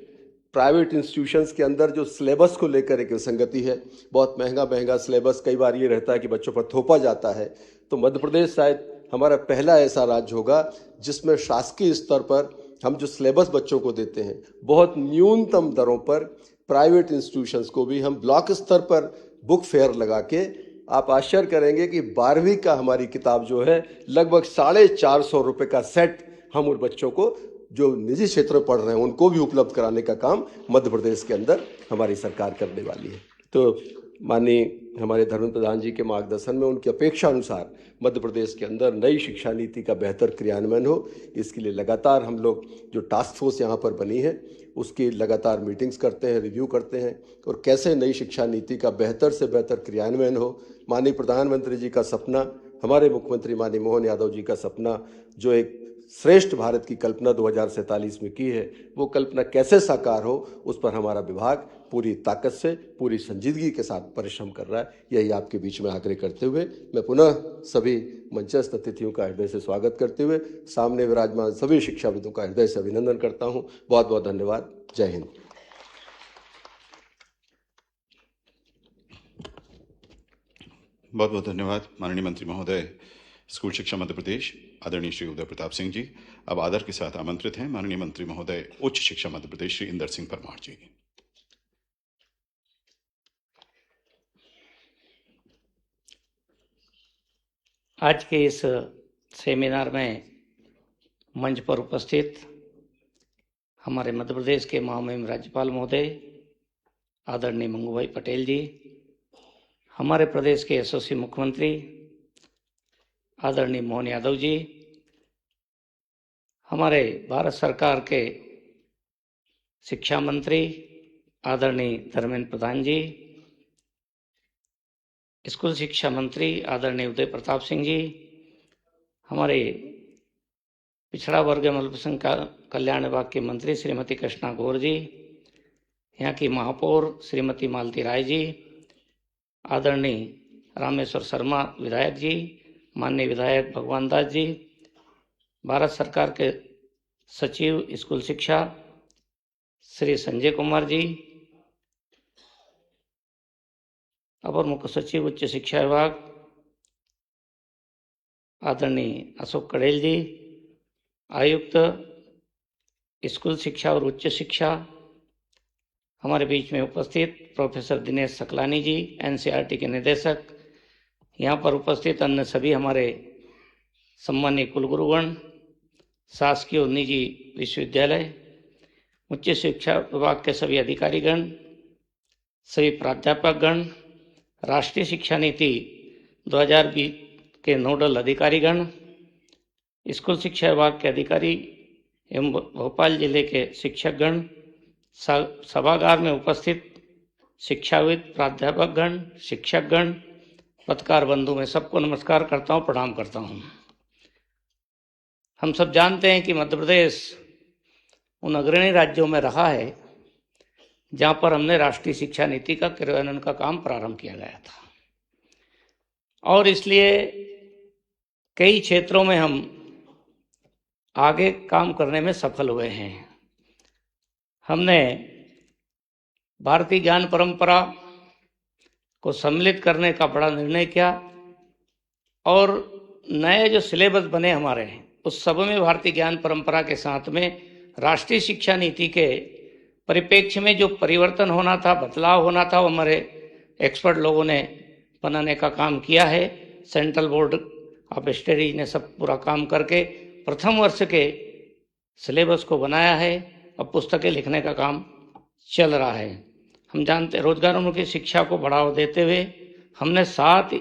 I: प्राइवेट इंस्टीट्यूशंस के अंदर जो सिलेबस को लेकर एक विसंगति है, बहुत महंगा सिलेबस, कई बार ये रहता है कि बच्चों पर थोपा जाता है, तो मध्य प्रदेश शायद हमारा पहला ऐसा राज्य होगा जिसमें शासकीय स्तर पर हम जो सिलेबस बच्चों को देते हैं बहुत न्यूनतम दरों पर प्राइवेट इंस्टीट्यूशंस को भी हम ब्लॉक स्तर पर बुक फेयर लगा के, आप आश्चर्य करेंगे कि 12वीं का हमारी किताब जो है लगभग 450 रुपये का सेट हम उन बच्चों को जो निजी क्षेत्र में पढ़ रहे हैं उनको भी उपलब्ध कराने का काम मध्य प्रदेश के अंदर हमारी सरकार करने वाली है। तो माननीय हमारे धर्मेंद्र प्रधान जी के मार्गदर्शन में उनकी अपेक्षा अनुसार मध्य प्रदेश के अंदर नई शिक्षा नीति का बेहतर क्रियान्वयन हो, इसके लिए लगातार हम लोग जो टास्क फोर्स यहाँ पर बनी है उसकी लगातार मीटिंग्स करते हैं, रिव्यू करते हैं और कैसे नई शिक्षा नीति का बेहतर से बेहतर क्रियान्वयन हो। माननीय प्रधानमंत्री जी का सपना, हमारे मुख्यमंत्री माननीय मोहन यादव जी का सपना, जो एक श्रेष्ठ भारत की कल्पना 2047 में की है, वो कल्पना कैसे साकार हो, उस पर हमारा विभाग पूरी ताकत से, पूरी संजीदगी के साथ परिश्रम कर रहा है। यही आपके बीच में आग्रह करते हुए मैं पुनः सभी मंचस्थ अतिथियों का हृदय से स्वागत करते हुए सामने विराजमान सभी शिक्षाविदों का हृदय से अभिनंदन करता हूँ। बहुत बहुत धन्यवाद। जय हिंद।
A: बहुत बहुत धन्यवाद माननीय मंत्री महोदय, स्कूल शिक्षा मध्य प्रदेश आदरणीय श्री उदय प्रताप सिंह जी। अब आदर के साथ आमंत्रित हैं माननीय मंत्री महोदय उच्च शिक्षा मध्य प्रदेश श्री इंदर सिंह परमार जी।
J: आज के इस सेमिनार में मंच पर उपस्थित हमारे मध्य प्रदेश के महामहिम राज्यपाल महोदय आदरणीय मंगूभाई पटेल जी, हमारे प्रदेश के यशस्वी मुख्यमंत्री आदरणीय मोहन यादव जी, हमारे भारत सरकार के शिक्षा मंत्री आदरणीय धर्मेंद्र प्रधान जी, स्कूल शिक्षा मंत्री आदरणीय उदय प्रताप सिंह जी, हमारे पिछड़ा वर्ग एवं अल्पसंख्यक कल्याण विभाग के मंत्री श्रीमती कृष्णा गौर जी, यहाँ की महापौर श्रीमती मालती राय जी, आदरणीय रामेश्वर शर्मा विधायक जी, माननीय विधायक भगवान दास जी, भारत सरकार के सचिव स्कूल शिक्षा श्री संजय कुमार जी, अपर मुख्य सचिव उच्च शिक्षा विभाग आदरणीय अशोक कड़ेल जी, आयुक्त स्कूल शिक्षा और उच्च शिक्षा हमारे बीच में उपस्थित प्रोफेसर दिनेश सकलानी जी, एनसीईआरटी के निदेशक, यहाँ पर उपस्थित अन्य सभी हमारे सम्मानीय कुलगुरुगण, शासकीय और निजी विश्वविद्यालय, उच्च शिक्षा विभाग के सभी अधिकारीगण, सभी प्राध्यापकगण, राष्ट्रीय शिक्षा नीति 2020 के नोडल अधिकारीगण, स्कूल शिक्षा विभाग के अधिकारी एवं भोपाल जिले के शिक्षकगण, सभागार में उपस्थित शिक्षाविद, प्राध्यापकगण, शिक्षकगण, पत्रकार बंधु, मैं सबको नमस्कार करता हूँ, प्रणाम करता हूँ। हम सब जानते हैं कि मध्य प्रदेश उन अग्रणी राज्यों में रहा है जहाँ पर हमने राष्ट्रीय शिक्षा नीति का क्रियान्वयन का काम प्रारंभ किया गया था, और इसलिए कई क्षेत्रों में हम आगे काम करने में सफल हुए हैं। हमने भारतीय ज्ञान परंपरा को सम्मिलित करने का बड़ा निर्णय किया, और नए जो सिलेबस बने हमारे, उस सब में भारतीय ज्ञान परंपरा के साथ में राष्ट्रीय शिक्षा नीति के परिप्रेक्ष्य में जो परिवर्तन होना था, बदलाव होना था, वो हमारे एक्सपर्ट लोगों ने बनाने का काम किया है। सेंट्रल बोर्ड ऑफ स्टडीज ने सब पूरा काम करके प्रथम वर्ष के सिलेबस को बनाया है, अब पुस्तकें लिखने का काम चल रहा है। हम जानते रोजगारोन्मुखी शिक्षा को बढ़ावा देते हुए हमने 7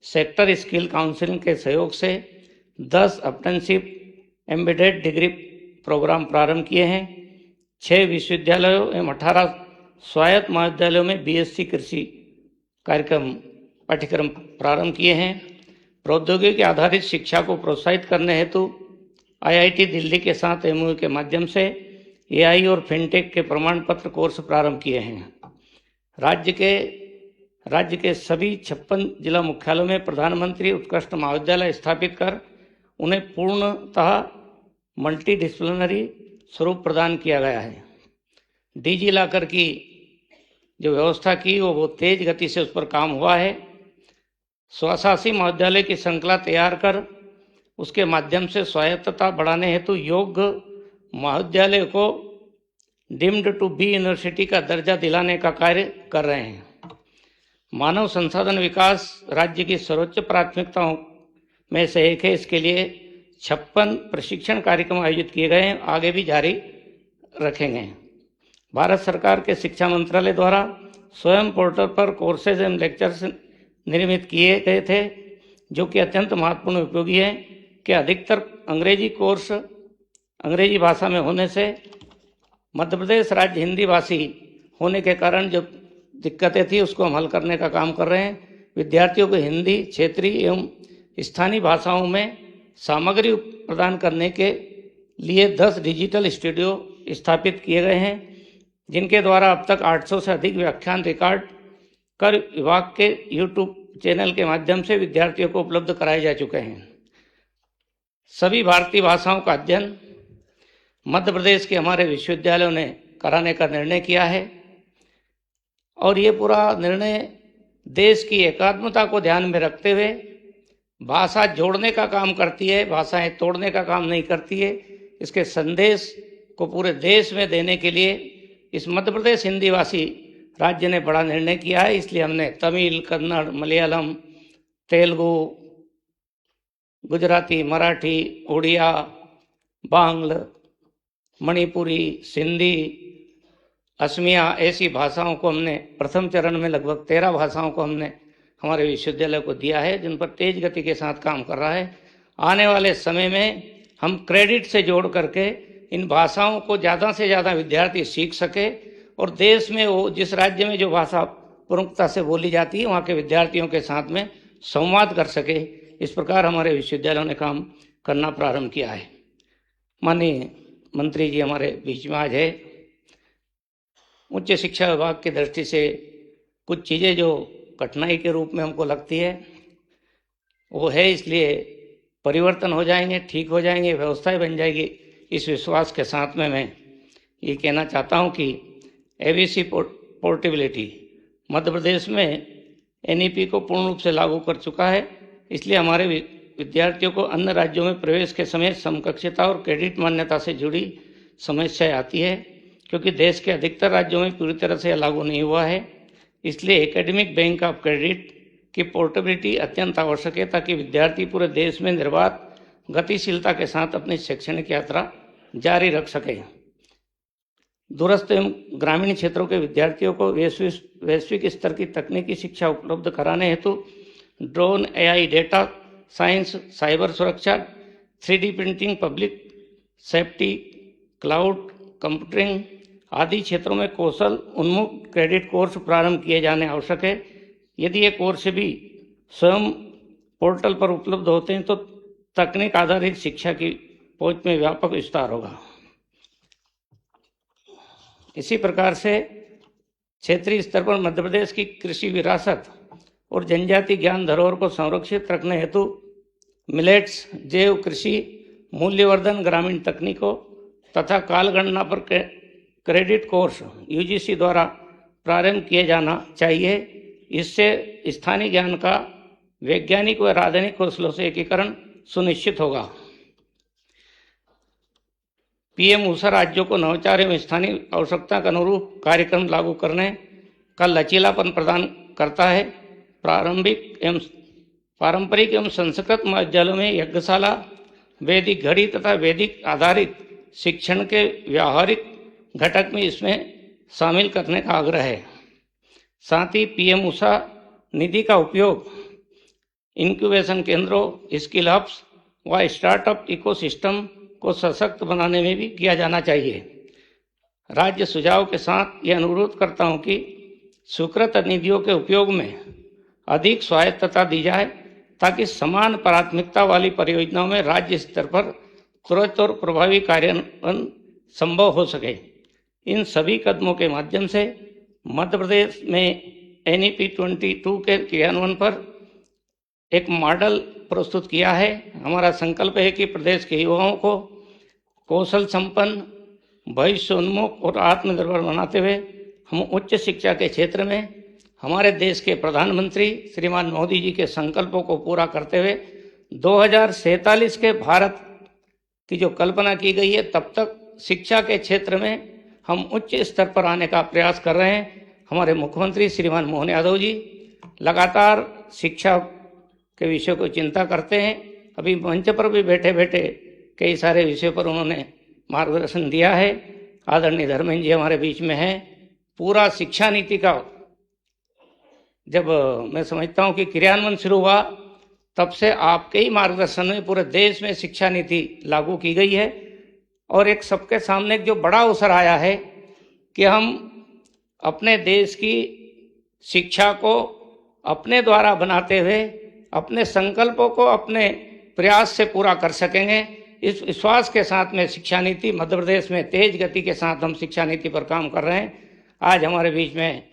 J: सेक्टर स्किल काउंसिलिंग के सहयोग से 10 अप्रेंटिसशिप एम्बेडेड डिग्री प्रोग्राम प्रारंभ किए हैं। 6 विश्वविद्यालयों एवं 18 स्वायत्त महाविद्यालयों में बीएससी कृषि पाठ्यक्रम प्रारंभ किए हैं। प्रौद्योगिकी आधारित शिक्षा को प्रोत्साहित करने हेतु आईआईटी दिल्ली के साथ एमओयू के माध्यम से एआई और फिनटेक के प्रमाण पत्र कोर्स प्रारंभ किए हैं। राज्य के सभी 56 जिला मुख्यालयों में प्रधानमंत्री उत्कृष्ट महाविद्यालय स्थापित कर उन्हें पूर्णतः मल्टी डिसिप्लिनरी स्वरूप प्रदान किया गया है। डिजी लॉकर की जो व्यवस्था की वो बहुत तेज गति से उस पर काम हुआ है। स्वशासी महाविद्यालय की श्रृंखला तैयार कर उसके माध्यम से स्वायत्तता बढ़ाने हेतु योग्य महाविद्यालय को डीम्ड टू बी यूनिवर्सिटी का दर्जा दिलाने का कार्य कर रहे हैं। मानव संसाधन विकास राज्य की सर्वोच्च प्राथमिकताओं में से एक है। इसके लिए 56 प्रशिक्षण कार्यक्रम आयोजित किए गए हैं, आगे भी जारी रखेंगे। भारत सरकार के शिक्षा मंत्रालय द्वारा स्वयं पोर्टल पर कोर्सेज एवं लेक्चर्स निर्मित किए गए थे, जो कि अत्यंत महत्वपूर्ण उपयोगी है कि अधिकतर अंग्रेजी कोर्स अंग्रेजी भाषा में होने से मध्य प्रदेश राज्य हिंदी भाषी होने के कारण जो दिक्कतें थी उसको हम हल करने का काम कर रहे हैं। विद्यार्थियों को हिंदी, क्षेत्रीय एवं स्थानीय भाषाओं में सामग्री प्रदान करने के लिए 10 डिजिटल स्टूडियो स्थापित किए गए हैं, जिनके द्वारा अब तक 800 से अधिक व्याख्यान रिकॉर्ड कर विभाग के YouTube चैनल के माध्यम से विद्यार्थियों को उपलब्ध कराए जा चुके हैं। सभी भारतीय भाषाओं का अध्ययन मध्य प्रदेश के हमारे विश्वविद्यालयों ने कराने का निर्णय किया है और ये पूरा निर्णय देश की एकात्मता को ध्यान में रखते हुए भाषा जोड़ने का काम करती है, भाषाएं तोड़ने का काम नहीं करती है। इसके संदेश को पूरे देश में देने के लिए इस मध्य प्रदेश हिंदीभाषी राज्य ने बड़ा निर्णय किया है। इसलिए हमने तमिल, कन्नड़, मलयालम, तेलुगु, गुजराती, मराठी, उड़िया, बांग्ल, मणिपुरी, सिंधी, असमिया ऐसी भाषाओं को हमने प्रथम चरण में लगभग 13 भाषाओं को हमने हमारे विश्वविद्यालय को दिया है, जिन पर तेज गति के साथ काम कर रहा है। आने वाले समय में हम क्रेडिट से जोड़ करके इन भाषाओं को ज़्यादा से ज़्यादा विद्यार्थी सीख सके और देश में वो जिस राज्य में जो भाषा प्रमुखता से बोली जाती है वहाँ के विद्यार्थियों के साथ में संवाद कर सके। इस प्रकार हमारे विश्वविद्यालयों ने काम करना प्रारंभ किया है। माननीय मंत्री जी हमारे बीच में आज है। उच्च शिक्षा विभाग की दृष्टि से कुछ चीज़ें जो कठिनाई के रूप में हमको लगती है वो है, इसलिए परिवर्तन हो जाएंगे, ठीक हो जाएंगे, व्यवस्थाएं बन जाएगी। इस विश्वास के साथ में मैं ये कहना चाहता हूँ कि एबीसी पोर्टेबिलिटी मध्य प्रदेश में एनईपी को पूर्ण रूप से लागू कर चुका है। इसलिए हमारे विद्यार्थियों को अन्य राज्यों में प्रवेश के समय समकक्षता और क्रेडिट मान्यता से जुड़ी समस्याएं आती है, क्योंकि देश के अधिकतर राज्यों में पूरी तरह से लागू नहीं हुआ है। इसलिए एकेडमिक बैंक ऑफ क्रेडिट की पोर्टेबिलिटी अत्यंत आवश्यक है, ताकि विद्यार्थी पूरे देश में निर्बाध गतिशीलता के साथ अपनी शैक्षणिक यात्रा जारी रख सके। दूरस्थ एवं ग्रामीण क्षेत्रों के विद्यार्थियों को वैश्विक स्तर की तकनीकी शिक्षा उपलब्ध कराने हेतु drone, AI, data science, cyber सुरक्षा, 3D printing, public safety, cloud computing आदि क्षेत्रों में कौशल उन्मुख क्रेडिट कोर्स प्रारंभ किए जाने आवश्यक है। यदि ये कोर्स भी स्वयं पोर्टल पर उपलब्ध होते हैं तो तकनीक आधारित शिक्षा की पहुंच में व्यापक विस्तार होगा। इसी प्रकार से क्षेत्रीय स्तर पर मध्य प्रदेश की कृषि विरासत और जनजाति ज्ञान धरोहर को संरक्षित रखने हेतु मिलेट्स, जैव कृषि, मूल्यवर्धन ग्रामीण तकनीकों तथा कालगणना पर क्रेडिट कोर्स UGC द्वारा प्रारंभ किए जाना चाहिए। इससे स्थानीय ज्ञान का वैज्ञानिक व राजनीतिक कौशलों से एकीकरण सुनिश्चित होगा। PM ऊषा राज्यों को नवाचार एवं स्थानीय आवश्यकता के अनुरूप कार्यक्रम लागू करने का लचीलापन प्रदान करता है। पारंपरिक एवं संस्कृत महाविद्यालयों में यज्ञशाला, वैदिक घड़ी तथा वैदिक आधारित शिक्षण के व्यावहारिक घटक में इसमें शामिल करने का आग्रह है। साथ ही PM ऊषा निधि का उपयोग इंक्यूबेशन केंद्रों, स्किल हब्स व स्टार्टअप इकोसिस्टम को सशक्त बनाने में भी किया जाना चाहिए। राज्य सुझाव के साथ यह अनुरोध करता हूं कि स्वीकृत निधियों के उपयोग में अधिक स्वायत्तता दी जाए, ताकि समान प्राथमिकता वाली परियोजनाओं में राज्य स्तर पर त्वरित और प्रभावी कार्यान्वयन संभव हो सके। इन सभी कदमों के माध्यम से मध्य प्रदेश में NEP 22 के क्रियान्वयन पर एक मॉडल प्रस्तुत किया है। हमारा संकल्प है कि प्रदेश के युवाओं को कौशल संपन्न, भविष्योन्मुख और आत्मनिर्भर बनाते हुए हम उच्च शिक्षा के क्षेत्र में हमारे देश के प्रधानमंत्री श्रीमान मोदी जी के संकल्पों को पूरा करते हुए 2047 के भारत की जो कल्पना की गई है, तब तक शिक्षा के क्षेत्र में हम उच्च स्तर पर आने का प्रयास कर रहे हैं। हमारे मुख्यमंत्री श्रीमान मोहन यादव जी लगातार शिक्षा के विषय को चिंता करते हैं। अभी मंच पर भी बैठे बैठे कई सारे विषयों पर उन्होंने मार्गदर्शन दिया है। आदरणीय धर्मेंद्र जी हमारे बीच में हैं। पूरा शिक्षा नीति का जब मैं समझता हूं कि क्रियान्वयन शुरू हुआ, तब से आपके ही मार्गदर्शन में पूरे देश में शिक्षा नीति लागू की गई है। और एक सबके सामने जो बड़ा अवसर आया है कि हम अपने देश की शिक्षा को अपने द्वारा बनाते हुए, अपने संकल्पों को अपने प्रयास से पूरा कर सकेंगे। इस विश्वास के साथ में शिक्षा नीति मध्य प्रदेश में तेज गति के साथ हम शिक्षा नीति पर काम कर रहे हैं। आज हमारे बीच में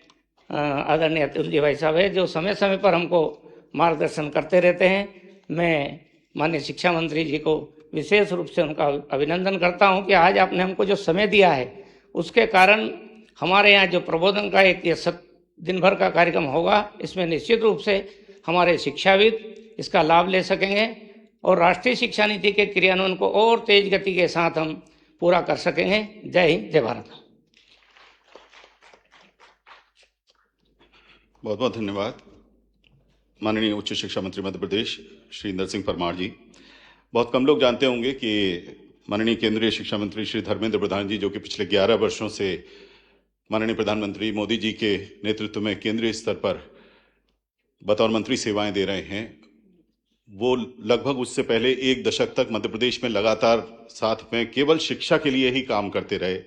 J: आदरणीय अतुल जी भाई साहब है, जो समय समय पर हमको मार्गदर्शन करते रहते हैं। मैं माननीय शिक्षा मंत्री जी को विशेष रूप से उनका अभिनंदन करता हूं कि आज आपने हमको जो समय दिया है, उसके कारण हमारे यहाँ जो प्रबोधन का एक दिन भर का कार्यक्रम होगा, इसमें निश्चित रूप से हमारे शिक्षाविद इसका लाभ ले सकेंगे और राष्ट्रीय शिक्षा नीति के क्रियान्वयन को और तेज गति के साथ हम पूरा कर सकेंगे। जय हिंद, जय भारत।
A: बहुत बहुत धन्यवाद माननीय उच्च शिक्षा मंत्री मध्य प्रदेश श्री इंदर सिंह परमार जी। बहुत कम लोग जानते होंगे कि माननीय केंद्रीय शिक्षा मंत्री श्री धर्मेंद्र प्रधान जी, जो कि पिछले 11 वर्षों से माननीय प्रधानमंत्री मोदी जी के नेतृत्व में केंद्रीय स्तर पर बतौर मंत्री सेवाएं दे रहे हैं, वो लगभग उससे पहले 1 दशक तक मध्य प्रदेश में लगातार साथ में केवल शिक्षा के लिए ही काम करते रहे।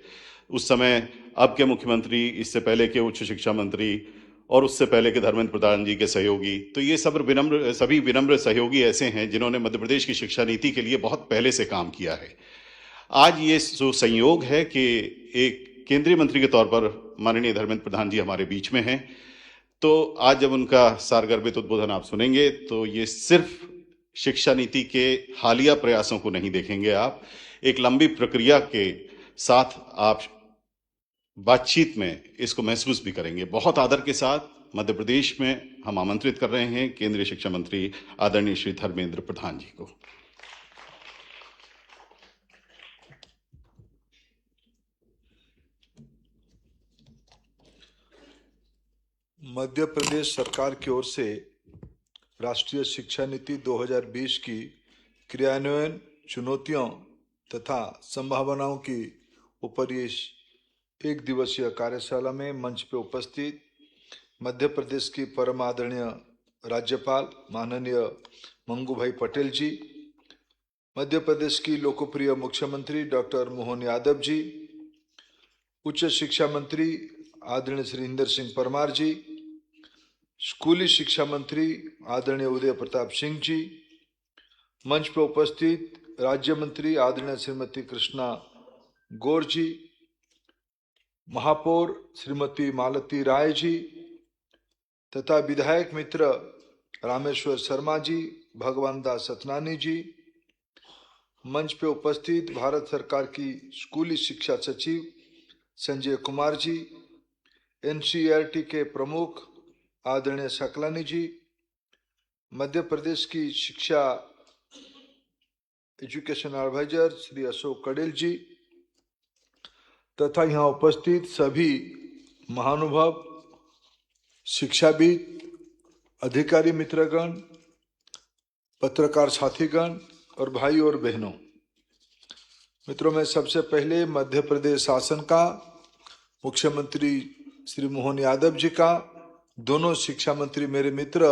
A: उस समय अब के मुख्यमंत्री, इससे पहले के उच्च शिक्षा मंत्री और उससे पहले के धर्मेंद्र प्रधान जी के सहयोगी, तो ये सभी विनम्र सहयोगी ऐसे हैं जिन्होंने मध्य प्रदेश की शिक्षा नीति के लिए बहुत पहले से काम किया है। आज ये जो संयोग है कि एक केंद्रीय मंत्री के तौर पर माननीय धर्मेंद्र प्रधान जी हमारे बीच में हैं, तो आज जब उनका सारगर्भित उद्बोधन आप सुनेंगे तो ये सिर्फ शिक्षा नीति के हालिया प्रयासों को नहीं देखेंगे, आप एक लंबी प्रक्रिया के साथ आप बातचीत में इसको महसूस भी करेंगे। बहुत आदर के साथ मध्य प्रदेश में हम आमंत्रित कर रहे हैं केंद्रीय शिक्षा मंत्री आदरणीय श्री धर्मेंद्र प्रधान जी को।
K: मध्य प्रदेश सरकार की ओर से राष्ट्रीय शिक्षा नीति 2020 की क्रियान्वयन, चुनौतियों तथा संभावनाओं की ऊपर इस 1 दिवसीय कार्यशाला में मंच पे उपस्थित मध्य प्रदेश की परम आदरणीय राज्यपाल माननीय मंगू भाई पटेल जी, मध्य प्रदेश की लोकप्रिय मुख्यमंत्री डॉक्टर मोहन यादव जी, उच्च शिक्षा मंत्री आदरणीय श्री इंदर सिंह परमार जी, स्कूली शिक्षा मंत्री आदरणीय उदय प्रताप सिंह जी, मंच पर उपस्थित राज्य मंत्री आदरणीय श्रीमती कृष्णा गौर जी, महापौर श्रीमती मालती राय जी तथा विधायक मित्र रामेश्वर शर्मा जी, भगवान दास सतनानी जी, मंच पे उपस्थित भारत सरकार की स्कूली शिक्षा सचिव संजय कुमार जी, एनसीईआरटी के प्रमुख आदरणीय सकलानी जी, मध्य प्रदेश की शिक्षा एजुकेशन एडवाइजर श्री अशोक कड़ेल जी तथा यहाँ उपस्थित सभी महानुभाव, शिक्षाविद, अधिकारी मित्रगण, पत्रकार साथीगण और भाई और बहनों, मित्रों, मैं सबसे पहले मध्य प्रदेश शासन का, मुख्यमंत्री श्री मोहन यादव जी का, दोनों शिक्षा मंत्री मेरे मित्र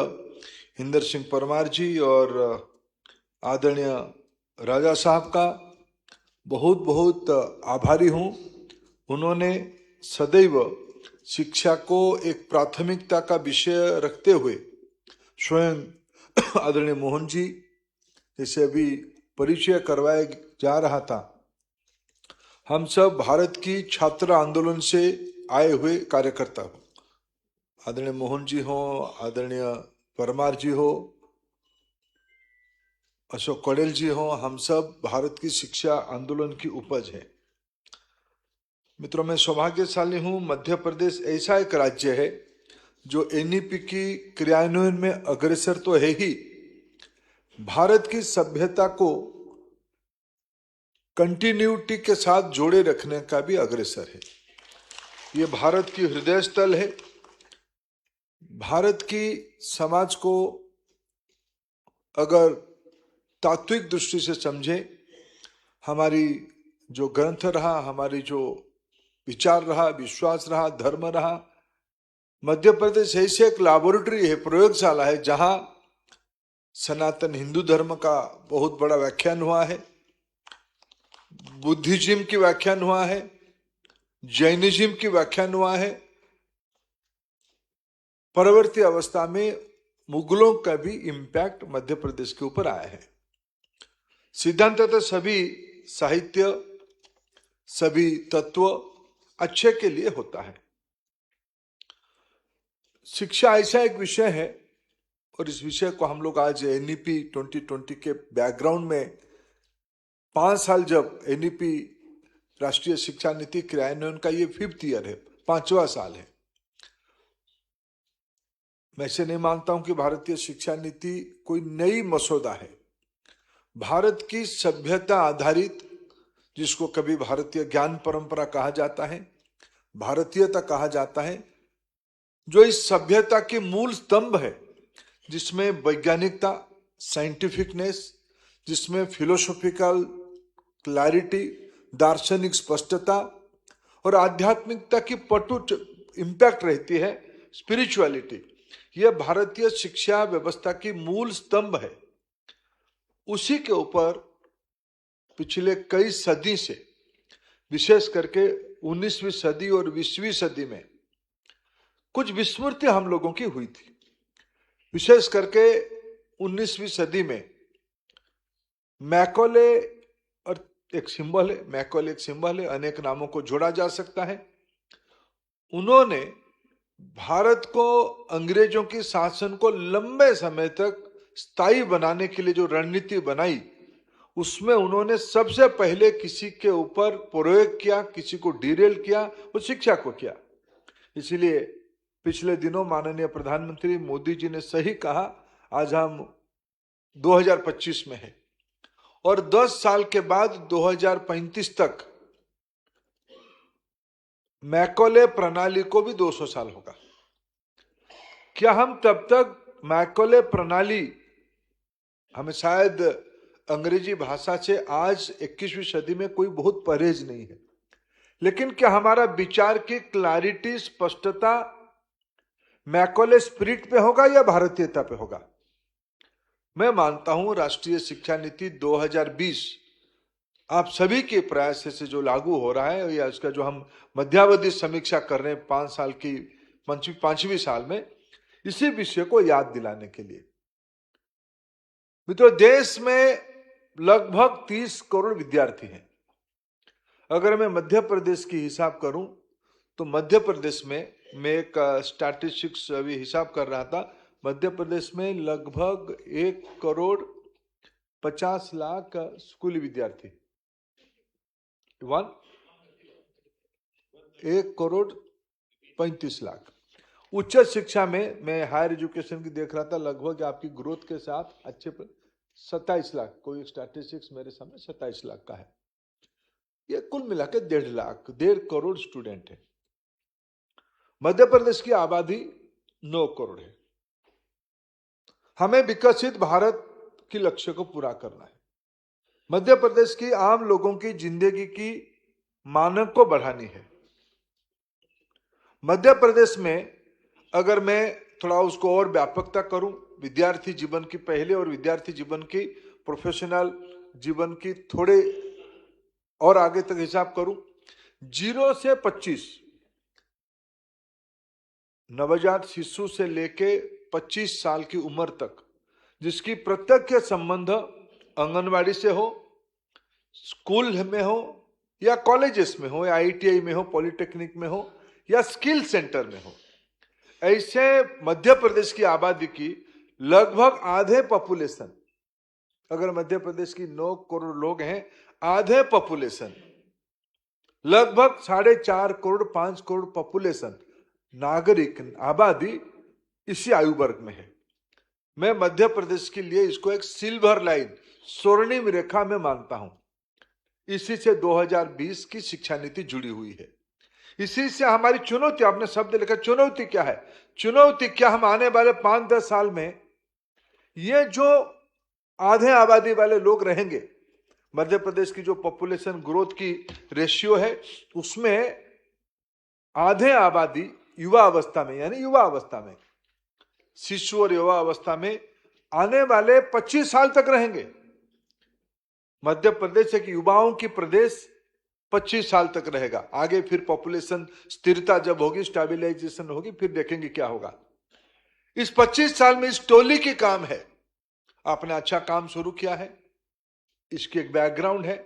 K: इंदर सिंह परमार जी और आदरणीय राजा साहब का बहुत बहुत आभारी हूँ। उन्होंने सदैव शिक्षा को एक प्राथमिकता का विषय रखते हुए स्वयं आदरणीय मोहन जी, जैसे अभी परिचय करवाया जा रहा था, हम सब भारत की छात्र आंदोलन से आए हुए कार्यकर्ता हो, आदरणीय मोहन जी हो, आदरणीय परमार जी हो, अशोक कड़ेल जी हो, हम सब भारत की शिक्षा आंदोलन की उपज है। मित्रों, मैं सौभाग्यशाली हूं, मध्य प्रदेश ऐसा एक राज्य है जो एनईपी की क्रियान्वयन में अग्रसर तो है ही, भारत की सभ्यता को कंटिन्यूटी के साथ जोड़े रखने का भी अग्रसर है। ये भारत की हृदय स्थल है। भारत की समाज को अगर तात्विक दृष्टि से समझे, हमारी जो ग्रंथ रहा, हमारी जो विचार रहा, विश्वास रहा, धर्म रहा, मध्य प्रदेश ऐसे एक लैबोरेटरी है, प्रयोगशाला है, जहां सनातन हिंदू धर्म का बहुत बड़ा व्याख्यान हुआ है, बुद्धिज्म की व्याख्यान हुआ है, जैनिज्म की व्याख्यान हुआ है, परवर्ती अवस्था में मुगलों का भी इम्पैक्ट मध्य प्रदेश के ऊपर आया है। सिद्धांततः सभी साहित्य, सभी तत्व अच्छे के लिए होता है। शिक्षा ऐसा एक विषय है, और इस विषय को हम लोग आज एनईपी 2020 के बैकग्राउंड में 5 साल, जब एनईपी राष्ट्रीय शिक्षा नीति क्रियान्वयन का ये 5th ईयर है, 5वां साल है। मैं ऐसे नहीं मानता हूं कि भारतीय शिक्षा नीति कोई नई मसौदा है। भारत की सभ्यता आधारित, जिसको कभी भारतीय ज्ञान परंपरा कहा जाता है, भारतीयता कहा जाता है, जो इस सभ्यता के मूल स्तंभ है, जिसमें वैज्ञानिकता, साइंटिफिकनेस, जिसमें फिलोसॉफिकल क्लैरिटी, दार्शनिक स्पष्टता और आध्यात्मिकता की पटु इंपैक्ट रहती है, स्पिरिचुअलिटी, यह भारतीय शिक्षा व्यवस्था की मूल स्तंभ है। उसी के ऊपर पिछले कई सदी से, विशेष करके 19वीं सदी और 20वीं सदी में कुछ विस्मृति हम लोगों की हुई थी। विशेष करके 19वीं सदी में मैकॉले, और एक सिंबल है, मैकॉले एक सिंबल है, अनेक नामों को जोड़ा जा सकता है। उन्होंने भारत को अंग्रेजों की शासन को लंबे समय तक स्थायी बनाने के लिए जो रणनीति बनाई, उसमें उन्होंने सबसे पहले किसी के ऊपर प्रयोग किया, किसी को डिरेल किया, वो शिक्षा को किया। इसीलिए पिछले दिनों माननीय प्रधानमंत्री मोदी जी ने सही कहा, आज हम 2025 में हैं और 10 साल के बाद 2035 तक मैकॉले प्रणाली को भी 200 साल होगा। क्या हम तब तक मैकॉले प्रणाली, हमें शायद अंग्रेजी भाषा से आज 21वीं सदी में कोई बहुत परहेज नहीं है, लेकिन क्या हमारा विचार की क्लैरिटी, स्पष्टता मैकॉले स्पिरिट पे होगा या भारतीयता पे होगा? मैं मानता हूं राष्ट्रीय शिक्षा नीति 2020 आप सभी के प्रयास से जो लागू हो रहा है, या इसका जो हम मध्यावधि समीक्षा कर रहे हैं 5 साल की 5वीं साल में, इसी विषय को याद दिलाने के लिए। मित्रों, देश में लगभग 30 करोड़ विद्यार्थी हैं। अगर मैं मध्य प्रदेश की हिसाब करूं तो मध्य प्रदेश में, मैं एक स्टैटिस्टिक्स अभी हिसाब कर रहा था, मध्य प्रदेश में लगभग 1,50,00,000 स्कूली विद्यार्थी, 1,35,00,000। उच्च शिक्षा में मैं हायर एजुकेशन की देख रहा था, लगभग आपकी ग्रोथ के साथ अच्छे 27 लाख, कोई स्टैटिस्टिक्स मेरे सामने 27 लाख का है। ये कुल मिला के 1.5 करोड़ स्टूडेंट है। मध्य प्रदेश की आबादी 9 करोड़ है। हमें विकसित भारत के लक्ष्य को पूरा करना है। मध्य प्रदेश की आम लोगों की जिंदगी की मानक को बढ़ानी है। मध्य प्रदेश में अगर मैं थोड़ा उसको और व्यापकता करूं, विद्यार्थी जीवन की पहले और विद्यार्थी जीवन की, प्रोफेशनल जीवन की थोड़े और आगे तक हिसाब करूं, 0 से 25 नवजात शिशु से लेके 25 साल की उम्र तक, जिसकी प्रत्यक्ष संबंध आंगनवाड़ी से हो, स्कूल में हो या कॉलेजेस में हो, या ITI में हो, पॉलिटेक्निक में हो या स्किल सेंटर में हो, ऐसे मध्य प्रदेश की आबादी की लगभग आधे पॉपुलेशन, अगर मध्य प्रदेश की 9 करोड़ लोग हैं, आधे पॉपुलेशन, लगभग 4.5 करोड़ 5 करोड़ पॉपुलेशन, नागरिक आबादी इसी आयु वर्ग में है। मैं मध्य प्रदेश के लिए इसको एक सिल्वर लाइन, स्वर्णिम रेखा में मानता हूं। इसी से 2020 की शिक्षा नीति जुड़ी हुई है। इसी से हमारी चुनौती, आपने शब्द लिखा, चुनौती क्या है? चुनौती क्या, हम आने वाले 5-10 साल में ये जो आधे आबादी वाले लोग रहेंगे, मध्य प्रदेश की जो पॉपुलेशन ग्रोथ की रेशियो है, उसमें आधे आबादी युवा अवस्था में, यानी युवा अवस्था में, शिशु और युवा अवस्था में आने वाले 25 साल तक रहेंगे। मध्य प्रदेश एक युवाओं की प्रदेश 25 साल तक रहेगा। आगे फिर पॉपुलेशन स्थिरता जब होगी, स्टेबलाइजेशन होगी, फिर देखेंगे क्या होगा। इस 25 साल में इस टोली की काम है, आपने अच्छा काम शुरू किया है, इसकी एक बैकग्राउंड है।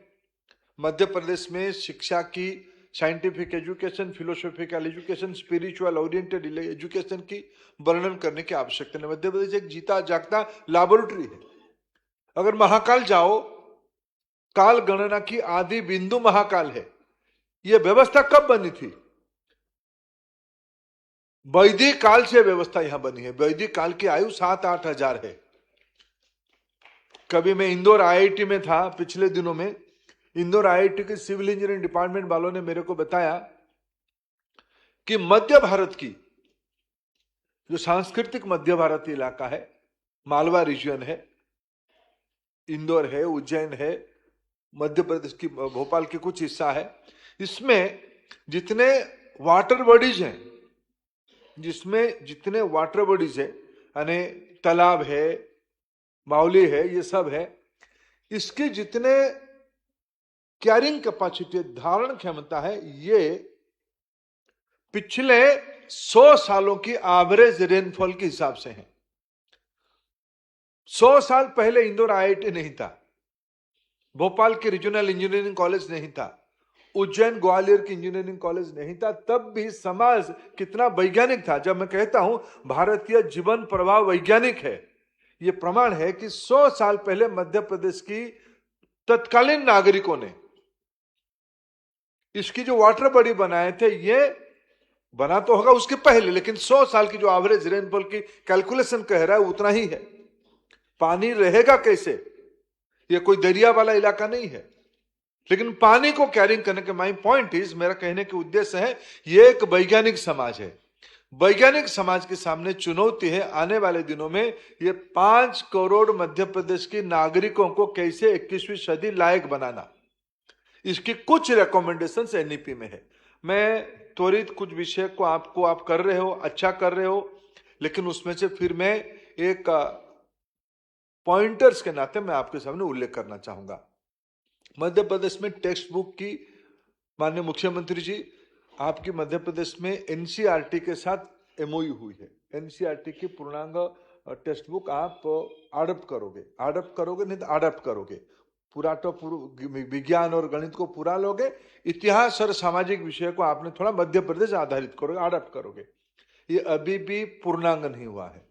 K: मध्य प्रदेश में शिक्षा की scientific education, philosophical education, spiritual oriented education की वर्णन करने की आवश्यकता नहीं। मध्य प्रदेश एक जीता जागता लैबोरेटरी है। अगर महाकाल जाओ, काल गणना की आदि बिंदु महाकाल है। यह व्यवस्था कब बनी थी? वैदिक काल से व्यवस्था यहां बनी है। वैदिक काल की आयु 7-8 हजार है। कभी मैं इंदौर आईआईटी में था पिछले दिनों में। इंदौर आईआईटी के सिविल इंजीनियरिंग डिपार्टमेंट वालों ने मेरे को बताया कि मध्य भारत की जो सांस्कृतिक मध्य भारत इलाका है, मालवा रीजन है, इंदौर है, उज्जैन है, मध्य प्रदेश की भोपाल की कुछ हिस्सा है, इसमें जितने वाटर बॉडीज हैं, जिसमें जितने वाटर बॉडीज है, यानी तालाब है, बावली है, ये सब है, इसके जितने कैरिंग कैपेसिटी, धारण क्षमता है, ये पिछले 100 सालों की एवरेज रेनफॉल के हिसाब से है। 100 साल पहले इंदौर आईआईटी नहीं था, भोपाल के रीजनल इंजीनियरिंग कॉलेज नहीं था, उज्जैन ग्वालियर की इंजीनियरिंग कॉलेज नहीं था, तब भी समाज कितना वैज्ञानिक था। जब मैं कहता हूं भारतीय जीवन प्रवाह वैज्ञानिक है, यह प्रमाण है कि 100 साल पहले मध्य प्रदेश की तत्कालीन नागरिकों ने इसकी जो वाटर बॉडी बनाए थे, ये बना तो होगा उसके पहले, लेकिन 100 साल की जो एवरेज रेनफॉल की कैलकुलेशन कह रहा है उतना ही है। पानी रहेगा कैसे? ये कोई दरिया वाला इलाका नहीं है, लेकिन पानी को कैरिंग करने के माई पॉइंट इज, मेरा कहने के उद्देश्य है, ये एक वैज्ञानिक समाज है। वैज्ञानिक समाज के सामने चुनौती है आने वाले दिनों में ये 5 करोड़ मध्य प्रदेश के नागरिकों को कैसे 21वीं सदी लायक बनाना। इसकी कुछ रिकमेंडेशंस एनईपी में है। मैं त्वरित कुछ विषय को आप कर रहे हो, अच्छा कर रहे हो, लेकिन उसमें से फिर मैं एक पॉइंटर्स के नाते मैं आपके सामने उल्लेख करना चाहूंगा। मध्य प्रदेश में टेक्स्ट बुक की, माननीय मुख्यमंत्री जी, आपकी मध्य प्रदेश में एनसीईआरटी के साथ एमओयू हुई है। एनसीईआरटी की पूर्णांग टेक्स्ट बुक आप अडॉप्ट करोगे नहीं तो अडॉप्ट करोगे। पूरा तो विज्ञान और गणित को पूरा लोगे, इतिहास और सामाजिक विषय को आपने थोड़ा मध्य प्रदेश आधारित करोगे, अडॉप्ट करोगे। ये अभी भी पूर्णांग नहीं हुआ है।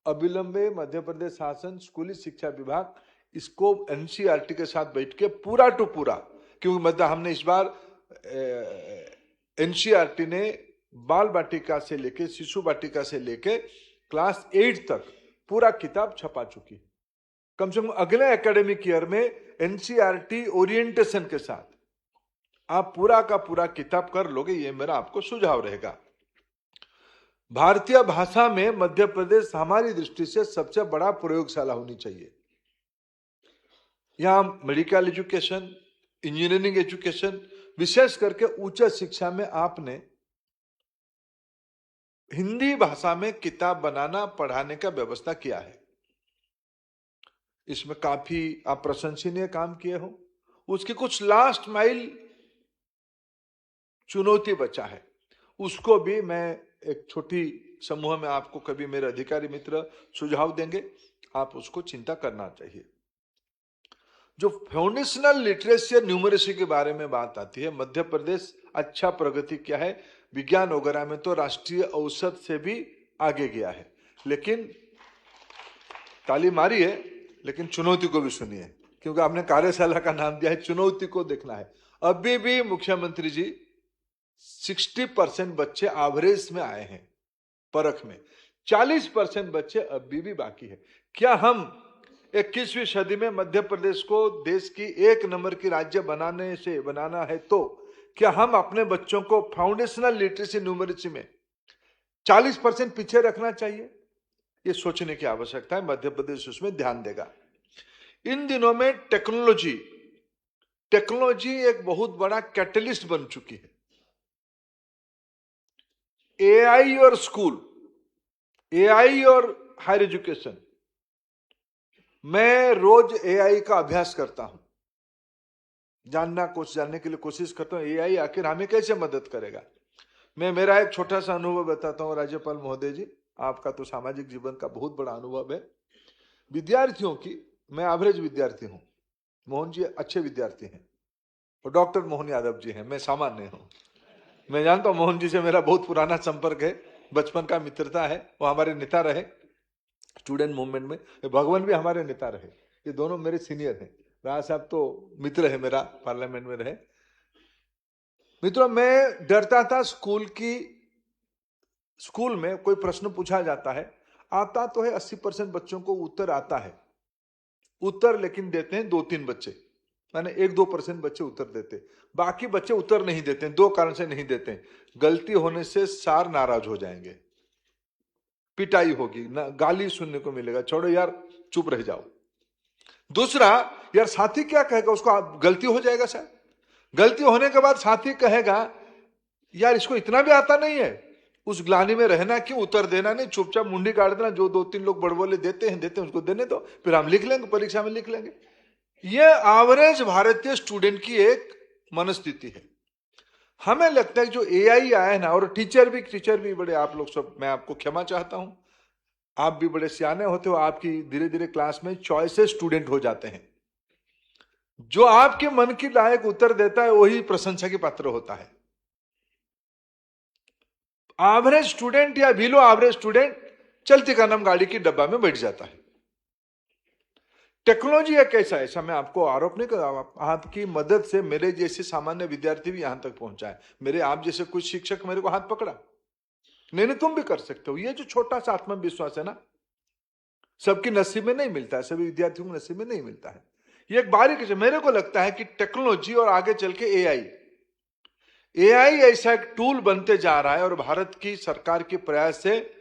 K: अविलंबे मध्य प्रदेश शासन स्कूली शिक्षा विभाग इसको एनसीईआरटी के साथ बैठ के पूरा टू पूरा, क्योंकि मतलब हमने इस बार एनसीईआरटी ने बाल बाटिका से लेके, शिशु बाटिका से लेके क्लास 8 तक पूरा किताब छपा चुकी है। कम से कम अगले एकेडमिक ईयर में एनसीईआरटी ओरिएंटेशन के साथ आप पूरा का पूरा किताब कर लोगे, ये मेरा आपको सुझाव रहेगा। भारतीय भाषा में मध्य प्रदेश हमारी दृष्टि से सबसे बड़ा प्रयोगशाला होनी चाहिए। यहां मेडिकल एजुकेशन, इंजीनियरिंग एजुकेशन, विशेष करके उच्च शिक्षा में आपने हिंदी भाषा में किताब बनाना, पढ़ाने का व्यवस्था किया है। इसमें काफी आप प्रशंसनीय काम किए हो। उसकी कुछ लास्ट माइल चुनौती बचा है, उसको भी मैं एक छोटी समूह में आपको कभी मेरे अधिकारी मित्र सुझाव देंगे, आप उसको चिंता करना चाहिए। जो फाउंडेशनल लिटरेसी और न्यूमरेसी के बारे में बात आती है, मध्य प्रदेश अच्छा प्रगति किया है। विज्ञान वगैरह में तो राष्ट्रीय औसत से भी आगे गया है, लेकिन ताली मारी है, लेकिन चुनौती को भी सुनिए, क्योंकि आपने कार्यशाला का नाम दिया है, चुनौती को देखना है। अभी भी मुख्यमंत्री जी 60% बच्चे एवरेज में आए हैं परख में, 40% बच्चे अभी भी बाकी है। क्या हम 21वीं सदी में मध्य प्रदेश को देश की 1 नंबर की राज्य बनाना है, तो क्या हम अपने बच्चों को फाउंडेशनल लिटरेसी न्यूमरेसी में 40% पीछे रखना चाहिए? ये सोचने की आवश्यकता है। मध्य प्रदेश उसमें ध्यान देगा। इन दिनों में टेक्नोलॉजी एक बहुत बड़ा कैटलिस्ट बन चुकी है। एआई और स्कूल, एआई और हायर एजुकेशन, मैं रोज एआई का अभ्यास करता हूं, जानने के लिए कोशिश करता हूं एआई आखिर हमें कैसे मदद करेगा। मैं मेरा एक छोटा सा अनुभव बताता हूं राज्यपाल महोदय जी, आपका तो सामाजिक जीवन का बहुत बड़ा अनुभव है। विद्यार्थियों की, मैं एवरेज विद्यार्थी हूं, मोहन जी अच्छे विद्यार्थी हैं और डॉक्टर मोहन यादव जी हैं, मैं सामान्य हूँ। मैं जानता हूँ मोहन जी से मेरा बहुत पुराना संपर्क है, बचपन का मित्रता है, वो हमारे नेता रहे स्टूडेंट मूवमेंट में, भगवान भी हमारे नेता रहे, ये दोनों मेरे सीनियर हैं। राज साहब तो मित्र है मेरा, पार्लियामेंट में रहे। मित्रों, मैं डरता था स्कूल में कोई प्रश्न पूछा जाता है, आता तो है 80% बच्चों को उत्तर आता है, उत्तर लेकिन देते हैं 2-3 बच्चे, माने 1-2% बच्चे उत्तर देते, बाकी बच्चे उत्तर नहीं देते हैं। 2 कारण से नहीं देते हैं। गलती होने से सार नाराज हो जाएंगे, पिटाई होगी, ना गाली सुनने को मिलेगा, छोड़ो यार चुप रह जाओ। दूसरा, यार साथी क्या कहेगा, उसको गलती हो जाएगा शायद, गलती होने के बाद साथी कहेगा यार इसको इतना भी आता नहीं है, उस ग्लानि में रहना क्यों, उत्तर देना नहीं, चुपचाप मुंडी काट देना, जो 2-3 लोग बड़बोले देते हैं उसको देने दो, फिर हम लिख लेंगे, परीक्षा में लिख लेंगे। यह एवरेज भारतीय स्टूडेंट की एक मनस्थिति है। हमें लगता है जो एआई आया है ना, और टीचर भी बड़े, आप लोग सब, मैं आपको क्षमा चाहता हूं, आप भी बड़े सियाने होते हो, आपकी धीरे धीरे क्लास में चॉइसेस स्टूडेंट हो जाते हैं। जो आपके मन की लायक उत्तर देता है वही प्रशंसा की पात्र होता है। एवरेज स्टूडेंट या बिलो एवरेज स्टूडेंट चलती का नाम गाड़ी की डब्बा में बैठ जाता है। टेक्नोलॉजी एक ऐसा मैं आपको आरोप नहीं कर रहा, आपकी मदद से मेरे जैसे सामान्य विद्यार्थी भी यहां तक पहुंचा है। मेरे आप जैसे कुछ शिक्षक मेरे को हाथ पकड़ा, नहीं तुम भी कर सकते हो। ये जो छोटा सा आत्मविश्वास है ना, सबकी नसीब में नहीं मिलता है, सभी विद्यार्थियों को नसीब में नहीं मिलता है। ये एक बारीकी से मेरे को लगता है कि टेक्नोलॉजी और आगे चल के एआई ऐसा एक टूल बनते जा रहा है, और भारत की सरकार के प्रयास से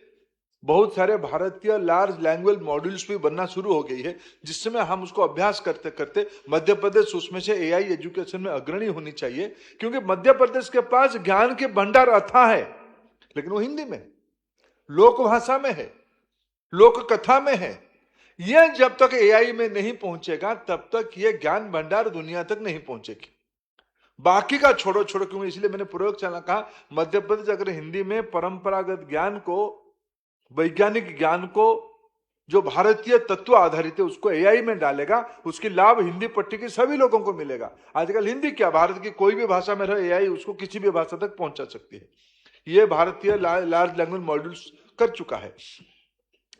K: बहुत सारे भारतीय लार्ज लैंग्वेज मॉड्यूल्स भी बनना शुरू हो गई है, जिसमें हम उसको अभ्यास करते करते मध्य प्रदेश उसमें से एआई एजुकेशन में अग्रणी होनी चाहिए, क्योंकि मध्य प्रदेश के पास ज्ञान के भंडार अथाह है, लेकिन वो हिंदी में, लोक भाषा में है, लोक कथा में है। यह जब तक एआई में नहीं पहुंचेगा तब तक यह ज्ञान भंडार दुनिया तक नहीं पहुंचेगी। बाकी का छोड़ो, क्योंकि इसलिए मैंने प्रयोगशाला कहा, मध्य प्रदेश अगर हिंदी में परंपरागत ज्ञान को, वैज्ञानिक ज्ञान को, जो भारतीय तत्व आधारित है, उसको एआई में डालेगा, उसकी लाभ हिंदी पट्टी के सभी लोगों को मिलेगा। आजकल हिंदी क्या, भारत की कोई भी भाषा में रहे, एआई उसको किसी भी भाषा तक पहुंचा सकती है। यह भारतीय लार्ज लैंग्वेज मॉड्यूल्स कर चुका है।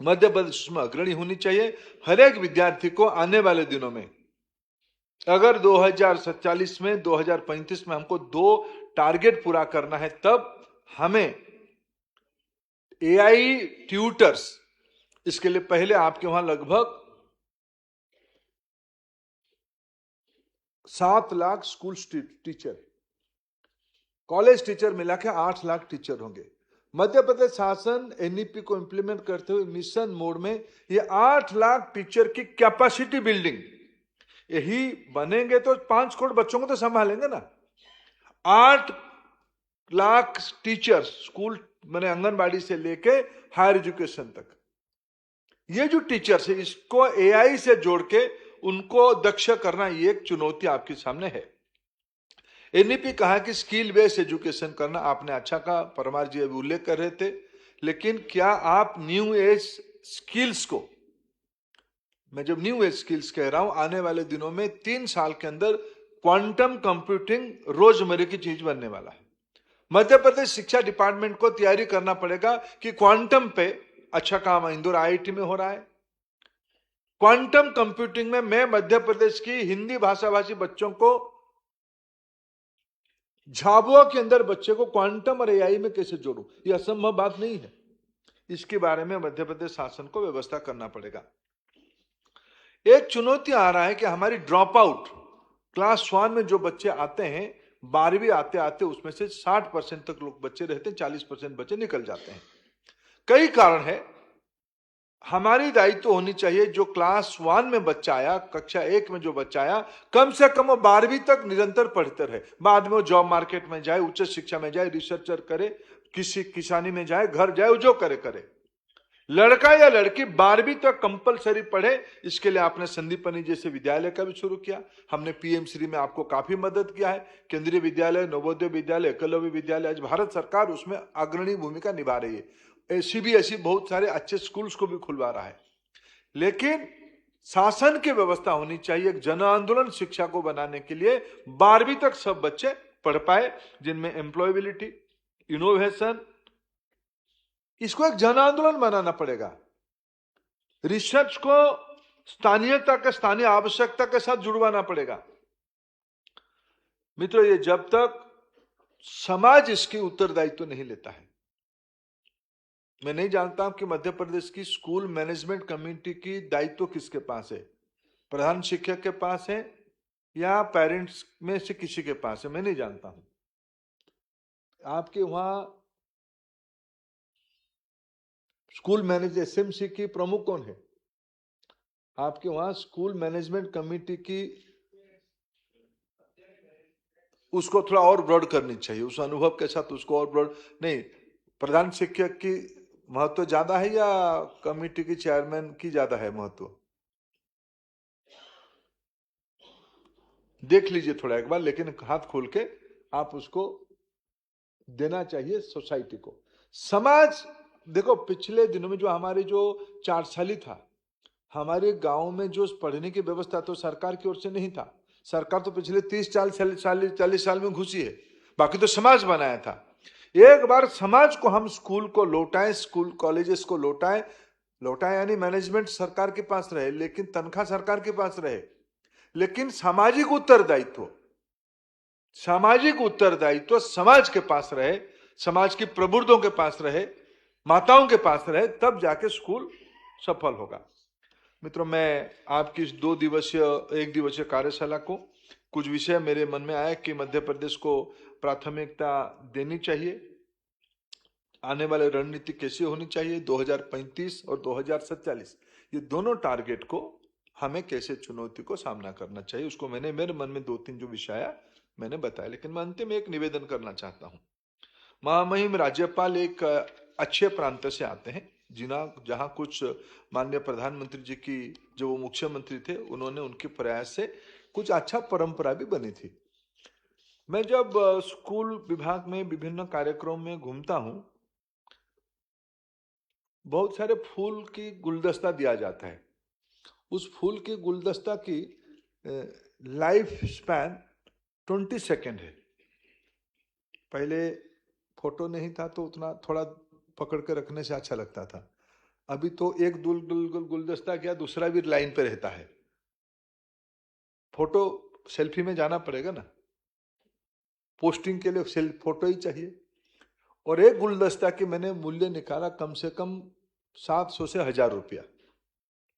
K: मध्य प्रदेश में अग्रणी होनी चाहिए। हर एक विद्यार्थी को आने वाले दिनों में, अगर 2047 में 2035 में हमको 2 टारगेट पूरा करना है, तब हमें एआई ट्यूटर्स, इसके लिए पहले आपके वहां लगभग 7 lakh school teacher, college teacher मिला के 8 लाख टीचर होंगे। मध्य प्रदेश शासन एनईपी को इंप्लीमेंट करते हुए मिशन मोड में ये 8 लाख टीचर की कैपेसिटी बिल्डिंग, यही बनेंगे तो 5 करोड़ बच्चों को तो संभालेंगे ना। 8 लाख टीचर, स्कूल मैंने आंगनबाड़ी से लेके हायर एजुकेशन तक, ये जो टीचर्स है इसको एआई से जोड़ के उनको दक्ष करना, ये एक चुनौती आपके सामने है। एनईपी कहा कि स्किल बेस्ड एजुकेशन करना, आपने अच्छा कहा, परमार जी अभी उल्लेख कर रहे थे, लेकिन क्या आप न्यू एज स्किल्स को, मैं जब न्यू एज स्किल्स कह रहा हूं, आने वाले दिनों में 3 साल के अंदर क्वांटम कंप्यूटिंग रोजमर्रा की चीज बनने वाला है। मध्य प्रदेश शिक्षा डिपार्टमेंट को तैयारी करना पड़ेगा कि क्वांटम पे अच्छा काम इंदौर आईआईटी में हो रहा है। क्वांटम कंप्यूटिंग में मैं मध्य प्रदेश की हिंदी भाषाभाषी बच्चों को, झाबुआ के अंदर बच्चे को क्वांटम और एआई में कैसे जोड़ूं, यह असंभव बात नहीं है। इसके बारे में मध्य प्रदेश शासन को व्यवस्था करना पड़ेगा। एक चुनौती आ रहा है कि हमारी ड्रॉप आउट क्लास 1 में जो बच्चे आते हैं, 12वीं आते आते उसमें से 60% तक लोग बच्चे रहते हैं, 40% बच्चे निकल जाते हैं। कई कारण है। हमारी दायित्व होनी चाहिए, जो क्लास 1 में बच्चा आया, कक्षा 1 में जो बच्चा आया, कम से कम वो 12वीं तक निरंतर पढ़ते रहे, बाद में वो जॉब मार्केट में जाए, उच्च शिक्षा में जाए, रिसर्चर करे, किसी किसानी में जाए, घर जाए, जो करे। लड़का या लड़की 12वीं तक कंपलसरी पढ़े। इसके लिए आपने संदीपनी जैसे विद्यालय का भी शुरू किया, हमने पीएम श्री में आपको काफी मदद किया है। केंद्रीय विद्यालय, नवोदय विद्यालय, एकलव्य विद्यालय, आज भारत सरकार उसमें अग्रणी भूमिका निभा रही है। सीबीएसई बहुत सारे अच्छे स्कूल्स को भी खुलवा रहा है, लेकिन शासन की व्यवस्था होनी चाहिए एक जन आंदोलन शिक्षा को बनाने के लिए 12वीं तक सब बच्चे पढ़ पाए, जिनमें एम्प्लॉयबिलिटी, इनोवेशन, इसको एक जन आंदोलन बनाना पड़ेगा। रिसर्च को स्थानीयता के स्थानीय आवश्यकता के साथ जुड़वाना पड़ेगा। मित्रों, ये जब तक समाज इसकी उत्तरदायित्व नहीं लेता है, मैं नहीं जानता हूं कि मध्य प्रदेश की स्कूल मैनेजमेंट कमेटी की दायित्व किसके पास है, प्रधान शिक्षक के पास है या पेरेंट्स में से किसी के पास है, मैं नहीं जानता हूं। आपके वहां स्कूल मैनेज एसएमसी की प्रमुख कौन है? आपके वहां स्कूल मैनेजमेंट कमेटी की, उसको थोड़ा और ब्रॉड करनी चाहिए, उस अनुभव के साथ उसको और ब्रॉड नहीं। प्रधान शिक्षक की महत्व ज्यादा है या कमेटी की चेयरमैन की ज्यादा है महत्व? देख लीजिए थोड़ा एक बार, लेकिन हाथ खोल के आप उसको देना चाहिए सोसाइटी को। समाज देखो, पिछले दिनों में जो हमारी जो 4 साली था, हमारे गांव में जो पढ़ने की व्यवस्था तो सरकार की ओर से नहीं था। सरकार तो पिछले 30-40 साल में घुसी है, बाकी तो समाज बनाया था। एक बार समाज को हम स्कूल को लौटाएं, स्कूल कॉलेजेस को लौटाएं यानी मैनेजमेंट सरकार के पास रहे, लेकिन तनख्वाह सरकार के पास रहे, लेकिन सामाजिक उत्तरदायित्व समाज के पास रहे, समाज की प्रबुद्धों के पास रहे, माताओं के पास रहे, तब जाके स्कूल सफल होगा। मित्रों, मैं आपकी इस 1 दिवसीय कार्यशाला को कुछ विषय मेरे मन में आया कि मध्य प्रदेश को प्राथमिकता देनी चाहिए, आने वाले रणनीति कैसी होनी चाहिए, 2035 और 2047 ये दोनों टारगेट को हमें कैसे चुनौती को सामना करना चाहिए, उसको मैंने मेरे मन में 2-3 जो विषय आया मैंने बताया। लेकिन मैं अंतिम में एक निवेदन करना चाहता हूं। महामहिम राज्यपाल एक अच्छे प्रांत से आते हैं, जहां कुछ माननीय प्रधानमंत्री जी की जो वो मुख्यमंत्री थे, उन्होंने उनके प्रयास से कुछ अच्छा परंपरा भी बनी थी। मैं जब स्कूल विभाग में विभिन्न कार्यक्रम में घूमता हूं, बहुत सारे फूल की गुलदस्ता दिया जाता है। उस फूल की गुलदस्ता की लाइफ स्पैन 20 सेकेंड है। पहले फोटो नहीं था तो उतना थोड़ा पकड़ के रखने से अच्छा लगता था। अभी तो एक गुलदस्ता क्या, दूसरा भी लाइन पे रहता है। फोटो सेल्फी में जाना पड़ेगा ना, पोस्टिंग के लिए फोटो ही चाहिए। और एक गुलदस्ता की मैंने मूल्य निकाला, कम से कम 700 से 1000 रुपया,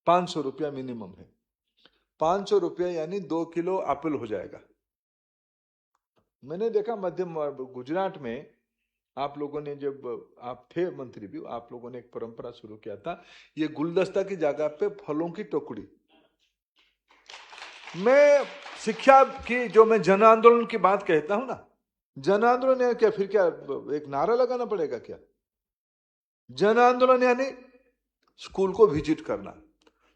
K: 500 रुपया मिनिमम है। 500 रुपया यानी 2 किलो एप्पल हो जाएगा। मैंने देखा मध्य गुजरात में आप लोगों ने, जब आप थे मंत्री भी, आप लोगों ने एक परंपरा शुरू किया था, ये गुलदस्ता की जगह पे फलों की टोकरी। मैं शिक्षा की जो मैं जन आंदोलन की बात कहता हूं ना, जन आंदोलन है क्या, फिर क्या एक नारा लगाना पड़ेगा क्या? जन आंदोलन यानी स्कूल को विजिट करना।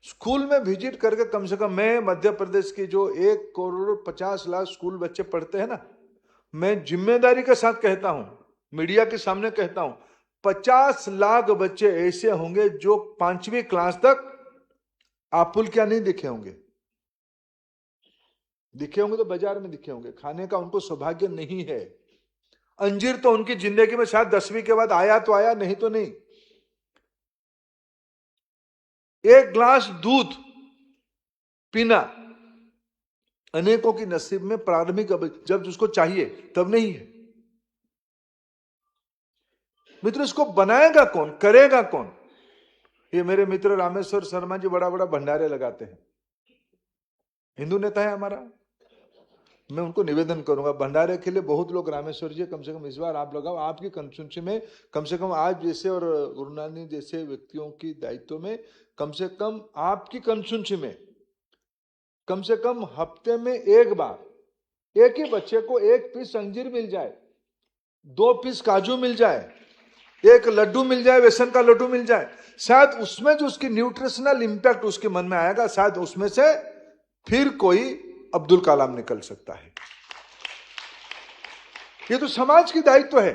K: स्कूल में विजिट करके कम से कम, मैं मध्य प्रदेश की जो 1,50,00,000 स्कूल बच्चे पढ़ते हैं ना, मैं जिम्मेदारी के साथ कहता हूं, मीडिया के सामने कहता हूं, 50 लाख बच्चे ऐसे होंगे जो 5वीं क्लास तक एप्पल क्या नहीं दिखे होंगे। दिखे होंगे तो बाजार में दिखे होंगे, खाने का उनको सौभाग्य नहीं है। अंजीर तो उनकी जिंदगी में शायद 10वीं के बाद आया तो आया, नहीं तो नहीं। एक ग्लास दूध पीना अनेकों की नसीब में प्रारंभिक, जब जिसको चाहिए तब नहीं है। मित्र, इसको बनाएगा कौन, करेगा कौन? ये मेरे मित्र रामेश्वर शर्मा जी बड़ा भंडारे लगाते हैं, हिंदू नेता है हमारा। मैं उनको निवेदन करूंगा, भंडारे के लिए बहुत लोग, रामेश्वर जी कम से कम इस बार आप लगाओ, आपकी कंस्टिट्यूंसी में कम से कम आज जैसे और गुरु नानक जैसे व्यक्तियों की दायित्व में, कम से कम आपकी कंस्टिट्यूंसी में कम से कम हफ्ते में एक बार एक ही बच्चे को 1 पीस अंजीर मिल जाए, 2 पीस काजू मिल जाए, 1 लड्डू मिल जाए, बेसन का लड्डू मिल जाए, शायद उसमें जो उसकी न्यूट्रिशनल इंपैक्ट उसके मन में आएगा, शायद उसमें से फिर कोई अब्दुल कलाम निकल सकता है। ये तो समाज की दायित्व है।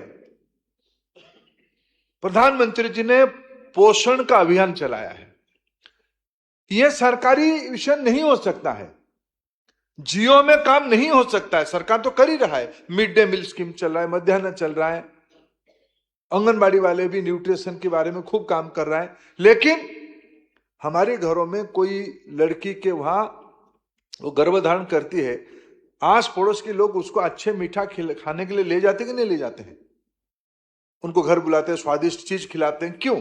K: प्रधानमंत्री जी ने पोषण का अभियान चलाया है। यह सरकारी विषय नहीं हो सकता है। जियो में काम नहीं हो सकता है। सरकार तो कर ही रहा है, मिड डे मील स्कीम चल रहा है, मध्याह्न चल रहा है, आंगनबाड़ी वाले भी न्यूट्रिशन के बारे में खूब काम कर रहा है। लेकिन हमारे घरों में कोई लड़की के वहां वो गर्भधारण करती है, आस पड़ोस के लोग उसको अच्छे मीठा खाने के लिए ले जाते कि नहीं ले जाते हैं? उनको घर बुलाते हैं, स्वादिष्ट चीज खिलाते हैं। क्यों?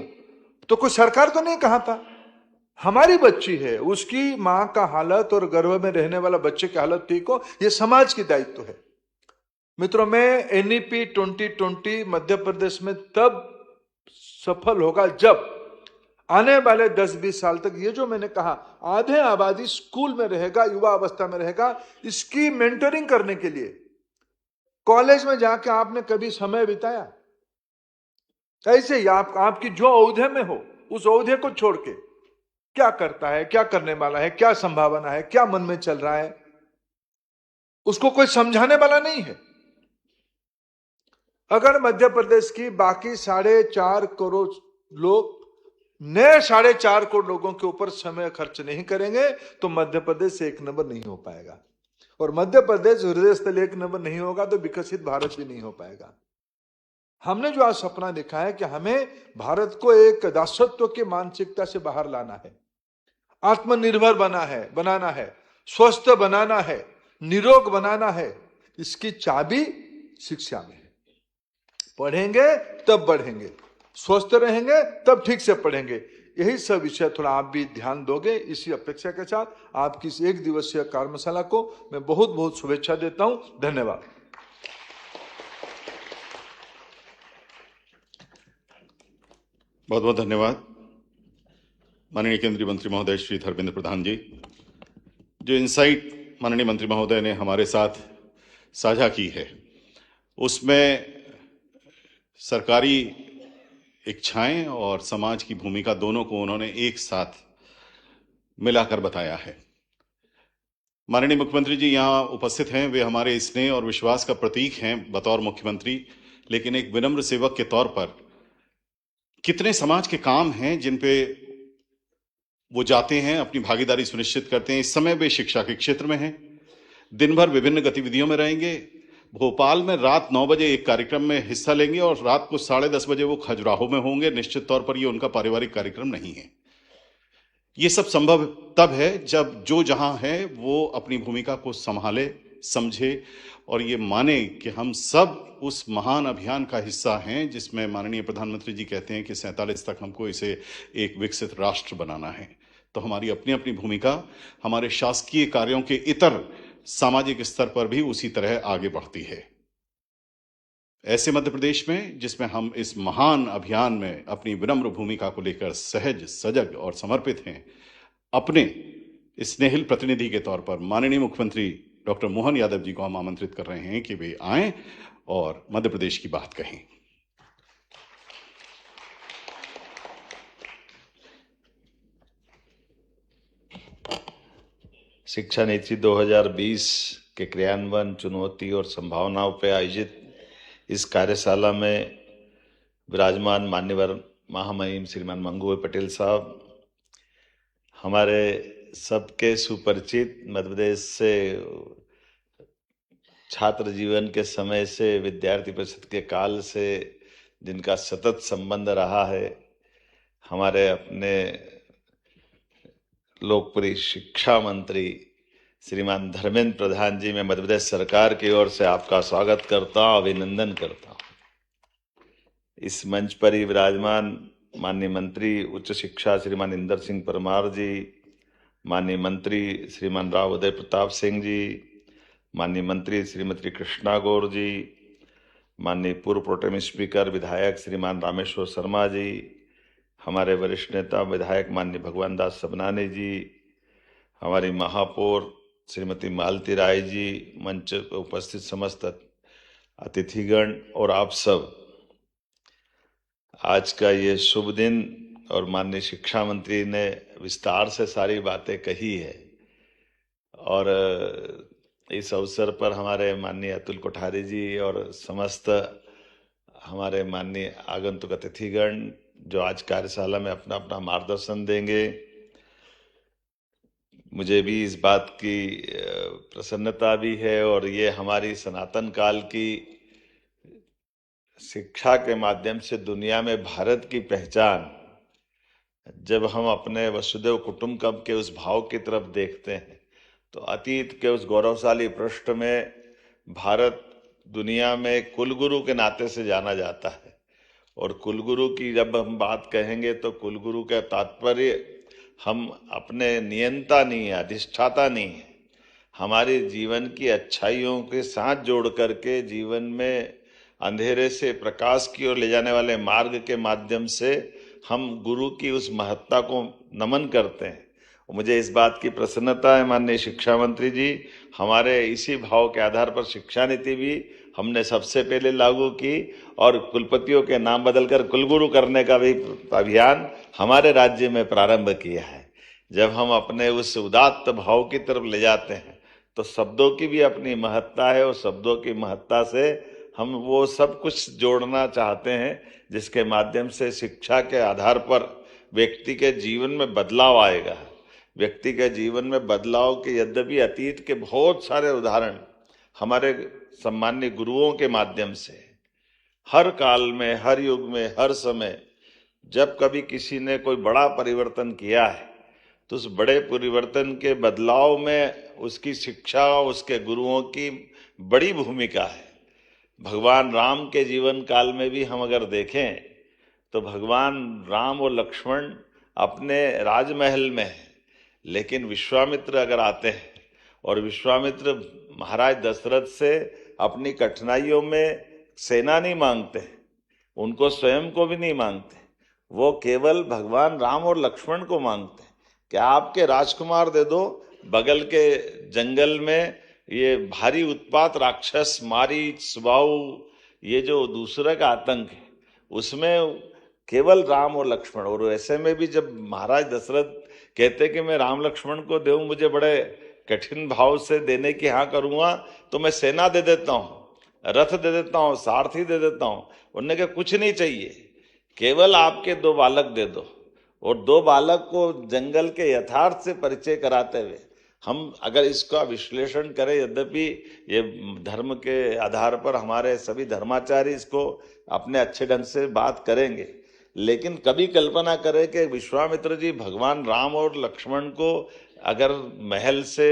K: तो कोई सरकार तो नहीं कहा था। हमारी बच्ची है, उसकी मां का हालत और गर्भ में रहने वाला बच्चे की हालत ठीक हो, यह समाज की दायित्व है। मित्रों, में एनईपी 2020 मध्य प्रदेश में तब सफल होगा जब आने वाले 10-20 साल तक ये जो मैंने कहा आधे आबादी स्कूल में रहेगा, युवा अवस्था में रहेगा। इसकी मेंटरिंग करने के लिए कॉलेज में जाके आपने कभी समय बिताया? ऐसे ही आपकी जो औहदे में हो उस औहदे को छोड़ के क्या करता है, क्या करने वाला है, क्या संभावना है, क्या मन में चल रहा है, उसको कोई समझाने वाला नहीं है। अगर मध्य प्रदेश की बाकी 4.5 करोड़ लोग नए 4.5 करोड़ लोगों के ऊपर समय खर्च नहीं करेंगे तो मध्य प्रदेश एक नंबर नहीं हो पाएगा। और मध्य प्रदेश हृदय स्थल एक नंबर नहीं होगा तो विकसित भारत भी नहीं हो पाएगा। हमने जो आज सपना देखा है कि हमें भारत को एक दासत्व की मानसिकता से बाहर लाना है, आत्मनिर्भर बनाना है, स्वस्थ बनाना है, निरोग बनाना है। इसकी चाबी शिक्षा में है। पढ़ेंगे तब बढ़ेंगे, स्वस्थ रहेंगे तब ठीक से पढ़ेंगे। यही सब विषय थोड़ा आप भी ध्यान दोगे। इसी अपेक्षा के साथ आपकी इस 1 दिवसीय कार्यशाला को मैं बहुत बहुत शुभेच्छा देता हूं। धन्यवाद।
A: बहुत बहुत धन्यवाद माननीय केंद्रीय मंत्री महोदय श्री धर्मेंद्र प्रधान जी। जो इंसाइट माननीय मंत्री महोदय ने हमारे साथ साझा की है उसमें सरकारी इच्छाएं और समाज की भूमिका दोनों को उन्होंने एक साथ मिलाकर बताया है। माननीय मुख्यमंत्री जी यहाँ उपस्थित हैं, वे हमारे स्नेह और विश्वास का प्रतीक हैं बतौर मुख्यमंत्री, लेकिन एक विनम्र सेवक के तौर पर कितने समाज के काम हैं जिन पे वो जाते हैं, अपनी भागीदारी सुनिश्चित करते हैं। इस समय वे शिक्षा के क्षेत्र में हैं, दिन भर विभिन्न गतिविधियों में रहेंगे। भोपाल में रात 9 बजे एक कार्यक्रम में हिस्सा लेंगे और रात को 10:30 बजे वो खजुराहो में होंगे। निश्चित तौर पर ये उनका पारिवारिक कार्यक्रम नहीं है। ये सब संभव तब है जब जो जहां है वो अपनी भूमिका को संभाले, समझे और ये माने कि हम सब उस महान अभियान का हिस्सा हैं जिसमें माननीय प्रधानमंत्री जी कहते हैं कि 47 तक हमको इसे एक विकसित राष्ट्र बनाना है। तो हमारी अपनी अपनी भूमिका हमारे शासकीय कार्यों के इतर सामाजिक स्तर पर भी उसी तरह आगे बढ़ती है। ऐसे मध्य प्रदेश में जिसमें हम इस महान अभियान में अपनी विनम्र भूमिका को लेकर सहज, सजग और समर्पित हैं, अपने स्नेहिल प्रतिनिधि के तौर पर माननीय मुख्यमंत्री डॉक्टर मोहन यादव जी को हम आमंत्रित कर रहे हैं कि वे आएं और मध्य प्रदेश की बात कहें।
L: शिक्षा नीति 2020 के क्रियान्वयन, चुनौती और संभावनाओं पर आयोजित इस कार्यशाला में विराजमान मान्यवर महामहिम श्रीमान मंगू पटेल साहब, हमारे सबके सुपरिचित मध्य प्रदेश से छात्र जीवन के समय से, विद्यार्थी परिषद के काल से जिनका सतत संबंध रहा है, हमारे अपने लोकप्रिय शिक्षा मंत्री श्रीमान धर्मेंद्र प्रधान जी, मैं मध्य प्रदेश सरकार की ओर से आपका स्वागत करता हूँ, अभिनंदन करता हूँ। इस मंच पर ही विराजमान माननीय मंत्री उच्च शिक्षा श्रीमान इंदर सिंह परमार जी, माननीय मंत्री श्रीमान राव उदय प्रताप सिंह जी, माननीय मंत्री श्रीमती कृष्णा गौर जी, माननीय पूर्व प्रोटेम स्पीकर विधायक श्रीमान रामेश्वर शर्मा जी, हमारे वरिष्ठ नेता विधायक माननीय भगवान दास सबनानी जी, हमारी महापौर श्रीमती मालती राय जी, मंच पर उपस्थित समस्त अतिथिगण और आप सब, आज का ये शुभ दिन और माननीय शिक्षा मंत्री ने विस्तार से सारी बातें कही है और इस अवसर पर हमारे माननीय अतुल कोठारी जी और समस्त हमारे माननीय आगंतुक अतिथिगण जो आज कार्यशाला में अपना अपना मार्गदर्शन देंगे, मुझे भी इस बात की प्रसन्नता भी है, और ये हमारी सनातन काल की शिक्षा के माध्यम से दुनिया में भारत की पहचान, जब हम अपने वसुदेव कुटुंबकम के उस भाव की तरफ देखते हैं तो अतीत के उस गौरवशाली पृष्ठ में भारत दुनिया में कुलगुरु के नाते से जाना जाता है। और कुलगुरु की जब हम बात कहेंगे तो कुलगुरु का तात्पर्य हम अपने नियंता नहीं है, अधिष्ठाता नहीं है, हमारे जीवन की अच्छाइयों के साथ जोड़ करके जीवन में अंधेरे से प्रकाश की ओर ले जाने वाले मार्ग के माध्यम से हम गुरु की उस महत्ता को नमन करते हैं। मुझे इस बात की प्रसन्नता है माननीय शिक्षा मंत्री जी, हमारे इसी भाव के आधार पर शिक्षा नीति भी हमने सबसे पहले लागू की और कुलपतियों के नाम बदलकर कुलगुरु करने का भी अभियान हमारे राज्य में प्रारंभ किया है। जब हम अपने उस उदात्त भाव की तरफ ले जाते हैं तो शब्दों की भी अपनी महत्ता है, और शब्दों की महत्ता से हम वो सब कुछ जोड़ना चाहते हैं जिसके माध्यम से शिक्षा के आधार पर व्यक्ति के जीवन में बदलाव आएगा। व्यक्ति के जीवन में बदलाव के यद्यपि अतीत के बहुत सारे उदाहरण हमारे सम्मान्य गुरुओं के माध्यम से हर काल में, हर युग में, हर समय जब कभी किसी ने कोई बड़ा परिवर्तन किया है तो उस बड़े परिवर्तन के बदलाव में उसकी शिक्षा, उसके गुरुओं की बड़ी भूमिका है। भगवान राम के जीवन काल में भी हम अगर देखें तो भगवान राम और लक्ष्मण अपने राजमहल में हैं, लेकिन विश्वामित्र अगर आते हैं और विश्वामित्र महाराज दशरथ से अपनी कठिनाइयों में सेना नहीं मांगते, उनको स्वयं को भी नहीं मांगते, वो केवल भगवान राम और लक्ष्मण को मांगते हैं कि आपके राजकुमार दे दो, बगल के जंगल में ये भारी उत्पात राक्षस मारीच, सुबाहु, ये जो दूसरे का आतंक है उसमें केवल राम और लक्ष्मण। और ऐसे में भी जब महाराज दशरथ कहते कि मैं राम लक्ष्मण को दूं, मुझे बड़े कठिन भाव से देने की हाँ करूँगा तो मैं सेना दे देता हूँ, रथ दे देता हूँ, सारथी दे देता हूँ। उन्होंने कहा कुछ नहीं चाहिए, केवल आपके 2 बालक दे दो। और 2 बालक को जंगल के यथार्थ से परिचय कराते हुए हम अगर इसका विश्लेषण करें, यद्यपि ये धर्म के आधार पर हमारे सभी धर्माचार्य इसको अपने अच्छे ढंग से बात करेंगे, लेकिन कभी कल्पना करें कि विश्वामित्र जी भगवान राम और लक्ष्मण को अगर महल से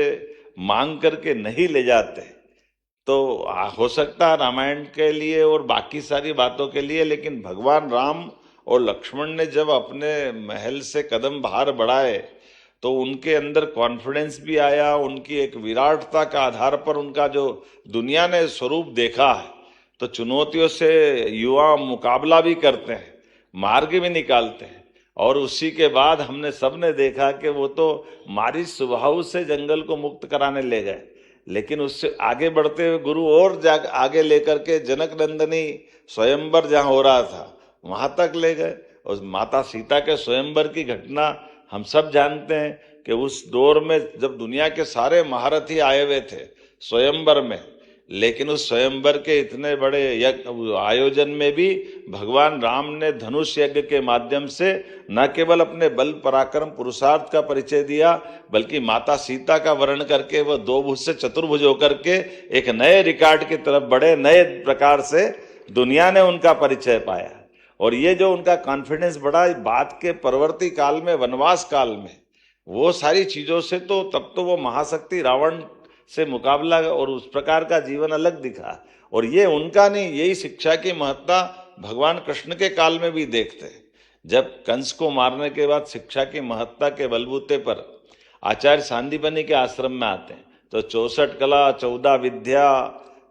L: मांग करके नहीं ले जाते तो हो सकता है रामायण के लिए और बाकी सारी बातों के लिए, लेकिन भगवान राम और लक्ष्मण ने जब अपने महल से कदम बाहर बढ़ाए तो उनके अंदर कॉन्फिडेंस भी आया, उनकी एक विराटता का आधार पर उनका जो दुनिया ने स्वरूप देखा है तो चुनौतियों से युवा मुकाबला भी करते हैं, मार्ग भी निकालते हैं। और उसी के बाद हमने सबने देखा कि वो तो मारीच सुबाहु से जंगल को मुक्त कराने ले गए, लेकिन उससे आगे बढ़ते हुए गुरु और आगे लेकर के जनक नंदनी स्वयंवर जहाँ हो रहा था वहां तक ले गए। और माता सीता के स्वयंवर की घटना हम सब जानते हैं कि उस दौर में जब दुनिया के सारे महारथी आए हुए थे स्वयंवर में, लेकिन उस स्वयंवर के इतने बड़े आयोजन में भी भगवान राम ने धनुष यज्ञ के माध्यम से न केवल अपने बल पराक्रम पुरुषार्थ का परिचय दिया, बल्कि माता सीता का वर्ण करके वह 2 भुज से चतुर्भुज होकर के एक नए रिकॉर्ड की तरफ बढ़े, नए प्रकार से दुनिया ने उनका परिचय पाया। और ये जो उनका कॉन्फिडेंस बढ़ा बात के परवर्ती काल में, वनवास काल में, वो सारी चीजों से तो तब तो वो महाशक्ति रावण से मुकाबला और उस प्रकार का जीवन अलग दिखा। और ये उनका नहीं, यही शिक्षा की महत्ता भगवान कृष्ण के काल में भी देखते हैं। जब कंस को मारने के बाद शिक्षा की महत्ता के बलबूते पर आचार्य सांदीपनि के आश्रम में आते हैं तो 64 कला 14 विद्या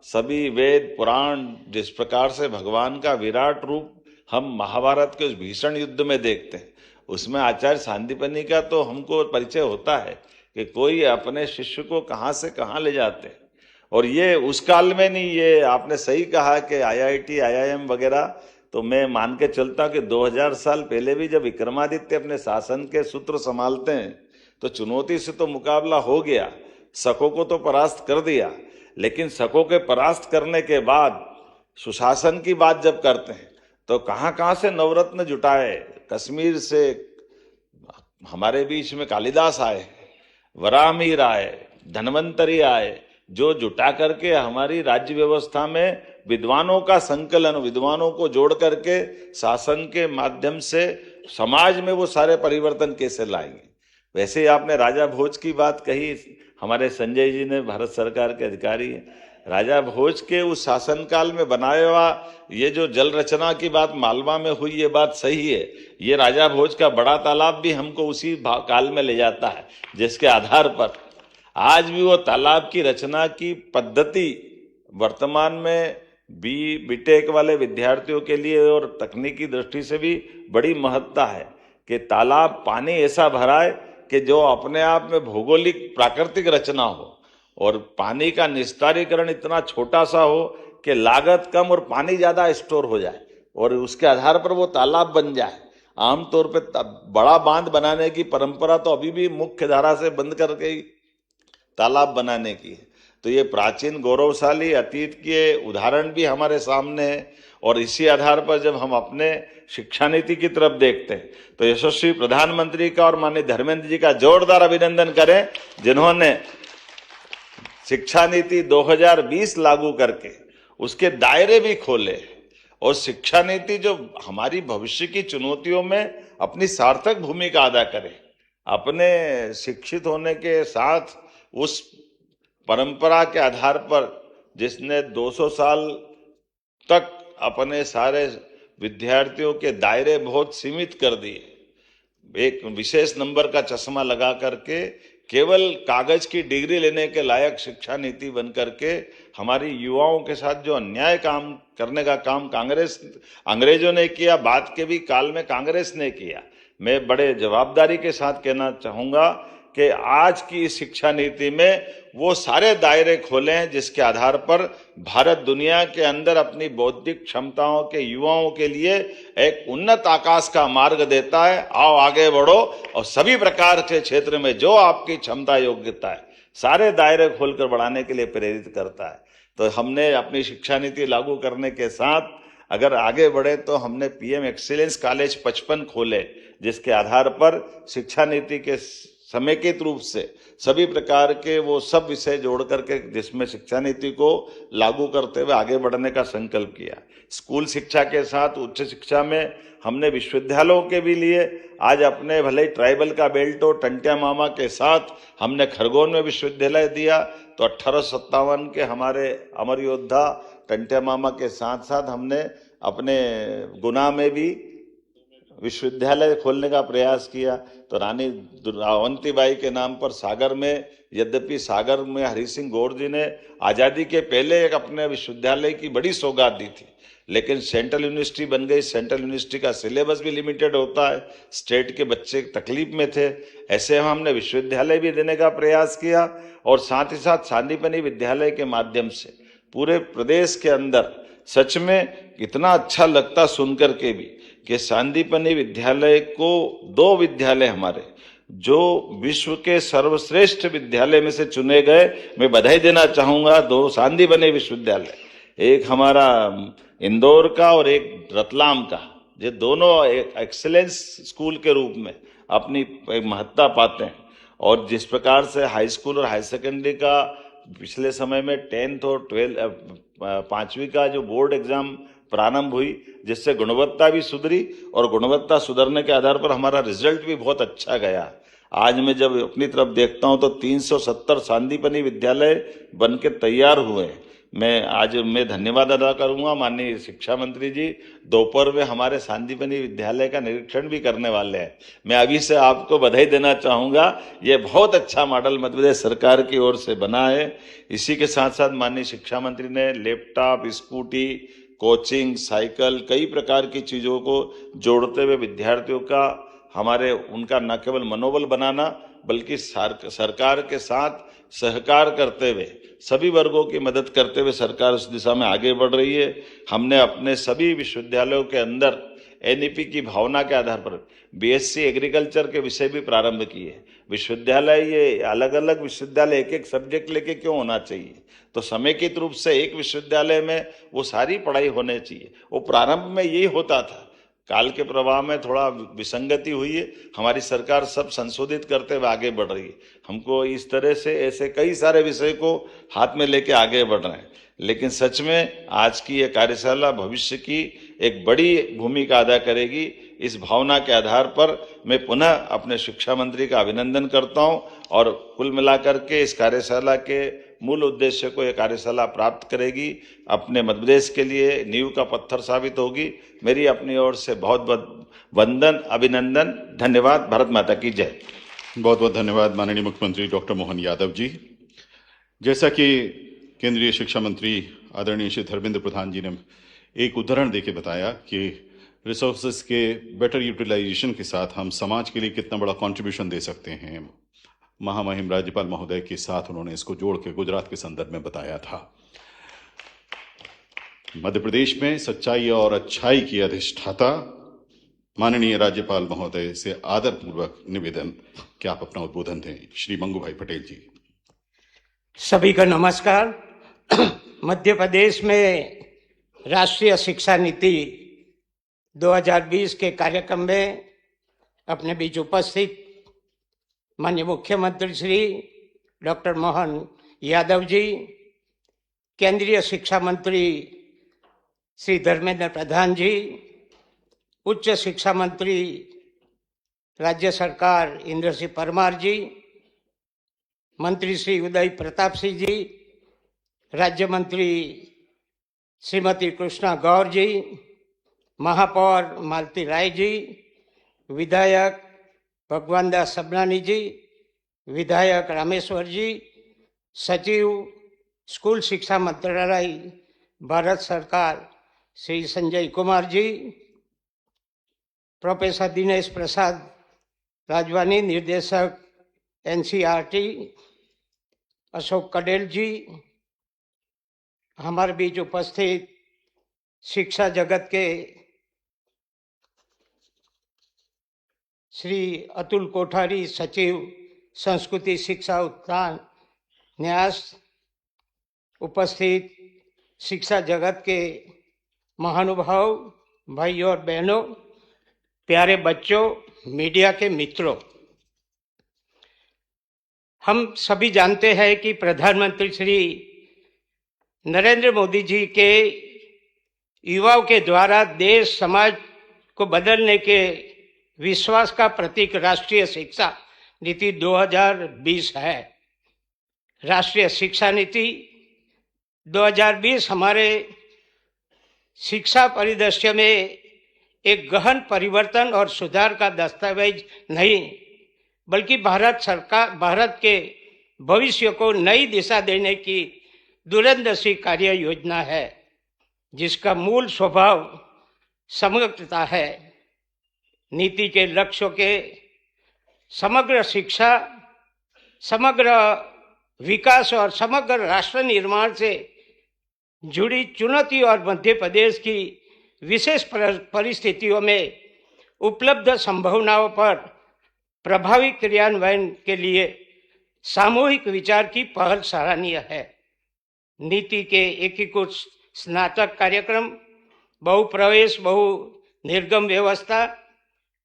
L: सभी वेद पुराण, जिस प्रकार से भगवान का विराट रूप हम महाभारत के उस भीषण युद्ध में देखते हैं, उसमें आचार्य सांदीपनि का तो हमको परिचय होता है कि कोई अपने शिष्य को कहाँ से कहाँ ले जाते हैं। और ये उस काल में नहीं, ये आपने सही कहा कि IIT IIM वगैरह, तो मैं मान के चलता कि 2000 साल पहले भी जब विक्रमादित्य अपने शासन के सूत्र संभालते हैं तो चुनौती से तो मुकाबला हो गया, शकों को तो परास्त कर दिया, लेकिन शकों के परास्त करने के बाद सुशासन की बात जब करते हैं तो कहाँ से नवरत्न जुटाए। कश्मीर से हमारे बीच में कालिदास आए, वराहमिहिर आए, धन्वंतरी आए, जो जुटा करके हमारी राज्य व्यवस्था में विद्वानों का संकलन, विद्वानों को जोड़ करके शासन के माध्यम से समाज में वो सारे परिवर्तन कैसे लाएंगे। वैसे ही आपने राजा भोज की बात कही, हमारे संजय जी ने, भारत सरकार के अधिकारी हैं, राजा भोज के उस शासनकाल में बनाया हुआ ये जो जल रचना की बात मालवा में हुई, ये बात सही है। ये राजा भोज का बड़ा तालाब भी हमको उसी काल में ले जाता है, जिसके आधार पर आज भी वो तालाब की रचना की पद्धति वर्तमान में बीटेक वाले विद्यार्थियों के लिए और तकनीकी दृष्टि से भी बड़ी महत्ता है कि तालाब पानी ऐसा भराए कि जो अपने आप में भौगोलिक प्राकृतिक रचना हो और पानी का निस्तारीकरण इतना छोटा सा हो कि लागत कम और पानी ज्यादा स्टोर हो जाए और उसके आधार पर वो तालाब बन जाए। आमतौर पे बड़ा बांध बनाने की परंपरा तो अभी भी मुख्य धारा से बंद करके ही तालाब बनाने की है। तो ये प्राचीन गौरवशाली अतीत के उदाहरण भी हमारे सामने है और इसी आधार पर जब हम अपने शिक्षा नीति की तरफ देखते हैं तो यशस्वी प्रधानमंत्री का और माननीय धर्मेंद्र जी का जोरदार अभिनंदन करें, जिन्होंने शिक्षा नीति 2020 लागू करके उसके दायरे भी खोले और शिक्षा नीति जो हमारी भविष्य की चुनौतियों में अपनी सार्थक भूमिका अदा करे। अपने शिक्षित होने के साथ उस परंपरा के आधार पर जिसने 200 साल तक अपने सारे विद्यार्थियों के दायरे बहुत सीमित कर दिए, एक विशेष नंबर का चश्मा लगा करके केवल कागज की डिग्री लेने के लायक शिक्षा नीति बन करके हमारी युवाओं के साथ जो अन्याय काम करने का काम अंग्रेजों ने किया, बाद के भी काल में कांग्रेस ने किया। मैं बड़े जवाबदारी के साथ कहना चाहूंगा कि आज की शिक्षा नीति में वो सारे दायरे खोले हैं जिसके आधार पर भारत दुनिया के अंदर अपनी बौद्धिक क्षमताओं के युवाओं के लिए एक उन्नत आकाश का मार्ग देता है। आओ आगे बढ़ो और सभी प्रकार के क्षेत्र में जो आपकी क्षमता योग्यता है सारे दायरे खोलकर बढ़ाने के लिए प्रेरित करता है। तो हमने अपनी शिक्षा नीति लागू करने के साथ अगर आगे बढ़े तो हमने पीएम एक्सीलेंस कॉलेज 55 खोले, जिसके आधार पर शिक्षा नीति के समेकित रूप से सभी प्रकार के वो सब विषय जोड़ करके जिसमें शिक्षा नीति को लागू करते हुए आगे बढ़ने का संकल्प किया। स्कूल शिक्षा के साथ उच्च शिक्षा में हमने विश्वविद्यालयों के भी लिए आज अपने भले ही ट्राइबल का बेल्ट हो, टंटिया मामा के साथ हमने खरगोन में विश्वविद्यालय दिया। तो 1857 के हमारे अमर योद्धा टंटिया मामा के साथ साथ हमने अपने गुना में भी विश्वविद्यालय खोलने का प्रयास किया। तो रानी अवंतीबाई के नाम पर सागर में, यद्यपि सागर में हरि सिंह गौर जी ने आज़ादी के पहले एक अपने विश्वविद्यालय की बड़ी सौगात दी थी, लेकिन सेंट्रल यूनिवर्सिटी बन गई। सेंट्रल यूनिवर्सिटी का सिलेबस भी लिमिटेड होता है, स्टेट के बच्चे तकलीफ में थे। ऐसे हमने विश्वविद्यालय भी देने का प्रयास किया और साथ ही साथ सांदीपनि विद्यालय के माध्यम से पूरे प्रदेश के अंदर सच में इतना अच्छा लगता सुनकर के भी कि सांदीपनि विद्यालय को 2 विद्यालय हमारे जो विश्व के सर्वश्रेष्ठ विद्यालय में से चुने गए, मैं बधाई देना चाहूंगा। 2 सांदीपनि विश्वविद्यालय, एक हमारा इंदौर का और एक रतलाम का, ये दोनों एक्सीलेंस स्कूल के रूप में अपनी महत्ता पाते हैं। और जिस प्रकार से हाई स्कूल और हाई सेकेंडरी का पिछले समय में 10th और 5वीं का जो बोर्ड एग्जाम प्रारंभ हुई, जिससे गुणवत्ता भी सुधरी और गुणवत्ता सुधरने के आधार पर हमारा रिजल्ट भी बहुत अच्छा गया। आज मैं जब अपनी तरफ देखता हूं तो 370 सांदीपनि विद्यालय बन के तैयार हुए। मैं धन्यवाद अदा करूंगा माननीय शिक्षा मंत्री जी, दोपहर में हमारे सांदीपनि विद्यालय का निरीक्षण भी करने वाले हैं। मैं अभी से आपको बधाई देना चाहूंगा, ये बहुत अच्छा मॉडल मध्य प्रदेश सरकार की ओर से बना है। इसी के साथ साथ माननीय शिक्षा मंत्री ने लैपटॉप, स्कूटी, कोचिंग, साइकिल, कई प्रकार की चीज़ों को जोड़ते हुए विद्यार्थियों का उनका न केवल मनोबल बनाना बल्कि सरकार के साथ सहकार करते हुए सभी वर्गों की मदद करते हुए सरकार उस दिशा में आगे बढ़ रही है। हमने अपने सभी विश्वविद्यालयों के अंदर एनईपी की भावना के आधार पर बीएससी एग्रीकल्चर के विषय भी प्रारंभ किए। विश्वविद्यालय ये अलग अलग विश्वविद्यालय एक सब्जेक्ट लेके क्यों होना चाहिए, तो समेकित रूप से एक विश्वविद्यालय में वो सारी पढ़ाई होनी चाहिए। वो प्रारंभ में यही होता था, काल के प्रवाह में थोड़ा विसंगति हुई है। हमारी सरकार सब संशोधित करते हुए आगे बढ़ रही है। हमको इस तरह से ऐसे कई सारे विषय को हाथ में लेके आगे बढ़ रहे हैं, लेकिन सच में आज की ये कार्यशाला भविष्य की एक बड़ी भूमिका अदा करेगी। इस भावना के आधार पर मैं पुनः अपने शिक्षा मंत्री का अभिनंदन करता हूं और कुल मिलाकर के इस कार्यशाला के मूल उद्देश्य को यह कार्यशाला प्राप्त करेगी, अपने मध्य प्रदेश के लिए नींव का पत्थर साबित होगी। मेरी अपनी ओर से बहुत बहुत वंदन, अभिनंदन, धन्यवाद। भारत माता की जय।
A: बहुत बहुत धन्यवाद माननीय मुख्यमंत्री डॉक्टर मोहन यादव जी। जैसा कि केंद्रीय शिक्षा मंत्री आदरणीय श्री धर्मेंद्र प्रधान जी ने एक उदाहरण देके बताया कि रिसोर्सेज के बेटर यूटिलाइजेशन के साथ हम समाज के लिए कितना बड़ा कंट्रीब्यूशन दे सकते हैं, महामहिम राज्यपाल महोदय के साथ उन्होंने इसको जोड़ के गुजरात के संदर्भ में बताया था। मध्य प्रदेश में सच्चाई और अच्छाई की अधिष्ठाता माननीय राज्यपाल महोदय से आदरपूर्वक निवेदन कि आप अपना उद्बोधन दें। श्री मंगूभाई पटेल जी।
M: सभी को नमस्कार। मध्य प्रदेश में राष्ट्रीय शिक्षा नीति 2020 के कार्यक्रम में अपने बीच उपस्थित माननीय मुख्यमंत्री श्री डॉक्टर मोहन यादव जी, केंद्रीय शिक्षा मंत्री श्री धर्मेंद्र प्रधान जी, उच्च शिक्षा मंत्री राज्य सरकार इंद्र सिंह परमार जी, मंत्री श्री उदय प्रताप सिंह जी, राज्य मंत्री श्रीमती कृष्णा गौर जी, महापौर मालती राय जी, विधायक भगवान दास सबनानी जी, विधायक रामेश्वर जी, सचिव स्कूल शिक्षा मंत्रालय भारत सरकार श्री संजय कुमार जी, प्रोफेसर दिनेश प्रसाद राजवानी निर्देशक एनसीईआरटी, अशोक कडेल जी, हमारे बीच उपस्थित शिक्षा जगत के श्री अतुल कोठारी सचिव संस्कृति शिक्षा उत्थान न्यास, उपस्थित शिक्षा जगत के महानुभाव भाइयों और बहनों, प्यारे बच्चों, मीडिया के मित्रों, हम सभी जानते हैं कि प्रधानमंत्री श्री नरेंद्र मोदी जी के युवाओं के द्वारा देश समाज को बदलने के विश्वास का प्रतीक राष्ट्रीय शिक्षा नीति 2020 है। राष्ट्रीय शिक्षा नीति 2020 हमारे शिक्षा परिदृश्य में एक गहन परिवर्तन और सुधार का दस्तावेज नहीं, बल्कि भारत के भविष्य को नई दिशा देने की दूरंदर्शी कार्य योजना है, जिसका मूल स्वभाव समग्रता है। नीति के लक्ष्यों के समग्र शिक्षा, समग्र विकास और समग्र राष्ट्र निर्माण से जुड़ी चुनौती और मध्य प्रदेश की विशेष परिस्थितियों में उपलब्ध संभावनाओं पर प्रभावी क्रियान्वयन के लिए सामूहिक विचार की पहल सराहनीय है। नीति के एकीकृत स्नातक कार्यक्रम, बहुप्रवेश बहु निर्गम व्यवस्था,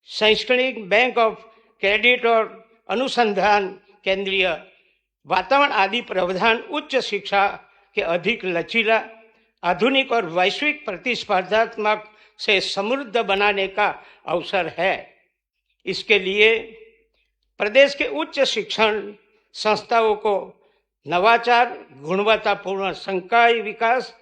M: शैक्षणिक बैंक ऑफ क्रेडिट और अनुसंधान केंद्रीय वातावरण आदि प्रावधान उच्च शिक्षा के अधिक लचीला, आधुनिक और वैश्विक प्रतिस्पर्धात्मक से समृद्ध बनाने का अवसर है। इसके लिए प्रदेश के उच्च शिक्षण संस्थाओं को नवाचार, गुणवत्तापूर्ण संकाय विकास,